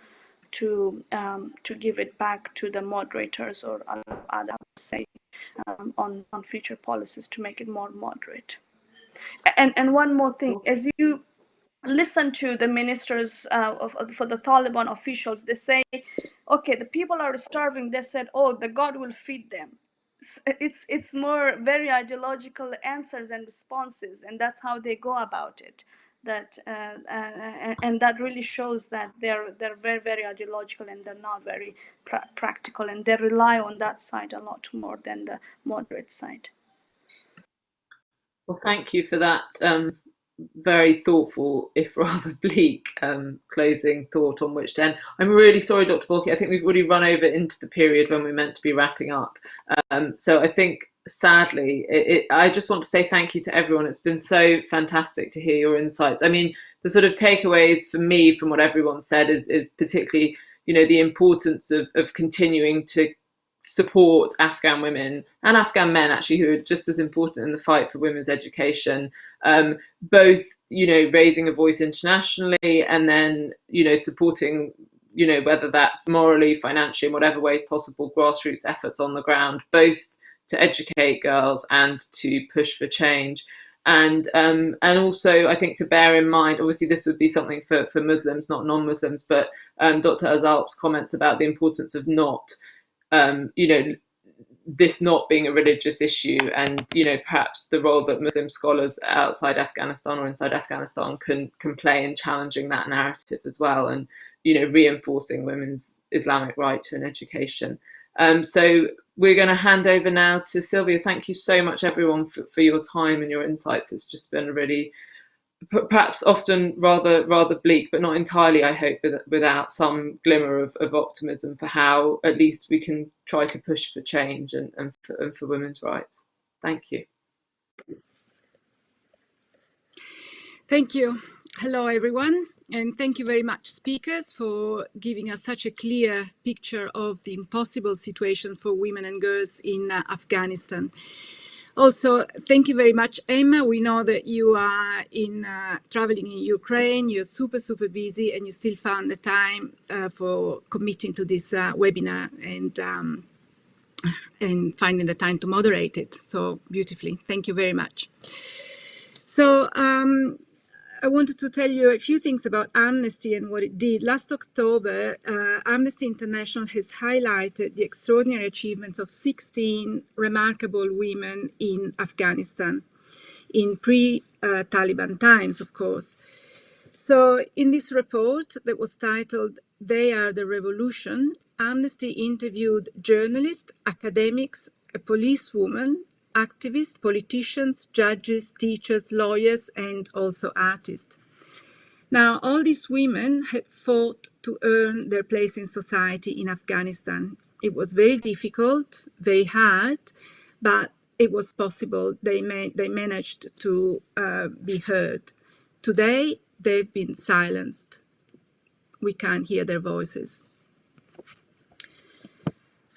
give it back to the moderators or other say on future policies to make it more moderate. And one more thing, as you listen to the ministers for the Taliban officials, they say, okay, the people are starving. They said, oh, the God will feed them. It's more very ideological answers and responses, and that's how they go about it. That and that really shows that they're very, very ideological, and they're not very practical, and they rely on that side a lot more than the moderate side. Well, thank you for that very thoughtful, if rather bleak, closing thought on which to end. I'm really sorry, Dr. Balkhi, I think we've already run over into the period when we're meant to be wrapping up. So I think, sadly, I just want to say thank you to everyone. It's been so fantastic to hear your insights. I mean, the sort of takeaways for me from what everyone said is particularly, you know, the importance of continuing to support Afghan women and Afghan men, actually, who are just as important in the fight for women's education, both, you know, raising a voice internationally, and then, you know, supporting, you know, whether that's morally, financially, in whatever way possible, grassroots efforts on the ground, both to educate girls and to push for change. And also, I think, to bear in mind, obviously this would be something for Muslims, not non-Muslims, but Dr. Azalp's comments about the importance of not you know, this not being a religious issue, and, you know, perhaps the role that Muslim scholars outside Afghanistan or inside Afghanistan can play in challenging that narrative as well, and, you know, reinforcing women's Islamic right to an education. So we're going to hand over now to Sylvia. Thank you so much, everyone, for your time and your insights. It's just been a really, perhaps often rather bleak, but not entirely, I hope, without some glimmer of optimism for how at least we can try to push for change and for women's rights. Thank you. Thank you. Hello, everyone. And thank you very much, speakers, for giving us such a clear picture of the impossible situation for women and girls in Afghanistan. Also, thank you very much, Emma. We know that you are traveling in Ukraine. You're super, super busy, and you still found the time for committing to this webinar and finding the time to moderate it so beautifully. Thank you very much. So I wanted to tell you a few things about Amnesty and what it did. Last October, Amnesty International has highlighted the extraordinary achievements of 16 remarkable women in Afghanistan, in pre-Taliban times, of course. So in this report that was titled, "They Are the Revolution," Amnesty interviewed journalists, academics, a policewoman, activists, politicians, judges, teachers, lawyers, and also artists. Now, all these women had fought to earn their place in society in Afghanistan. It was very difficult, very hard, but it was possible. They managed to be heard. Today, they've been silenced. We can't hear their voices.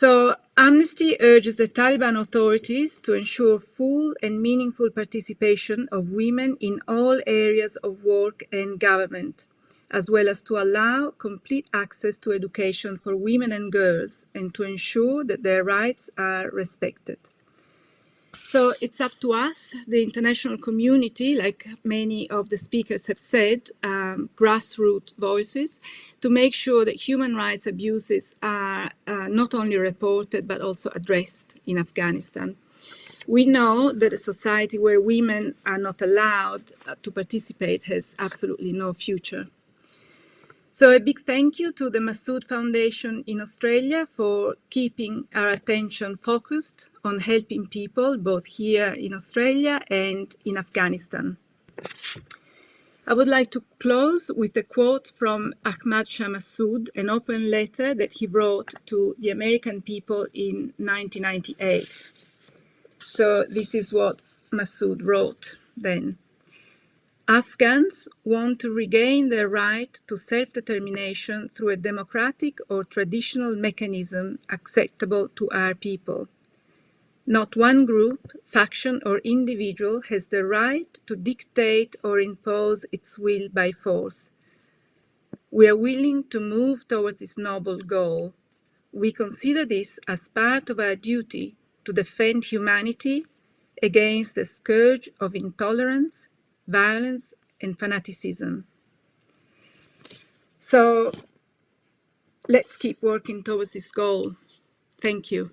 So Amnesty urges the Taliban authorities to ensure full and meaningful participation of women in all areas of work and government, as well as to allow complete access to education for women and girls, and to ensure that their rights are respected. So it's up to us, the international community, like many of the speakers have said, grassroots voices, to make sure that human rights abuses are not only reported, but also addressed in Afghanistan. We know that a society where women are not allowed to participate has absolutely no future. So a big thank you to the Massoud Foundation in Australia for keeping our attention focused on helping people both here in Australia and in Afghanistan. I would like to close with a quote from Ahmad Shah Massoud, an open letter that he wrote to the American people in 1998. So this is what Massoud wrote then. Afghans want to regain their right to self-determination through a democratic or traditional mechanism acceptable to our people. Not one group, faction, or individual has the right to dictate or impose its will by force. We are willing to move towards this noble goal. We consider this as part of our duty to defend humanity against the scourge of intolerance, violence, and fanaticism. So let's keep working towards this goal. Thank you.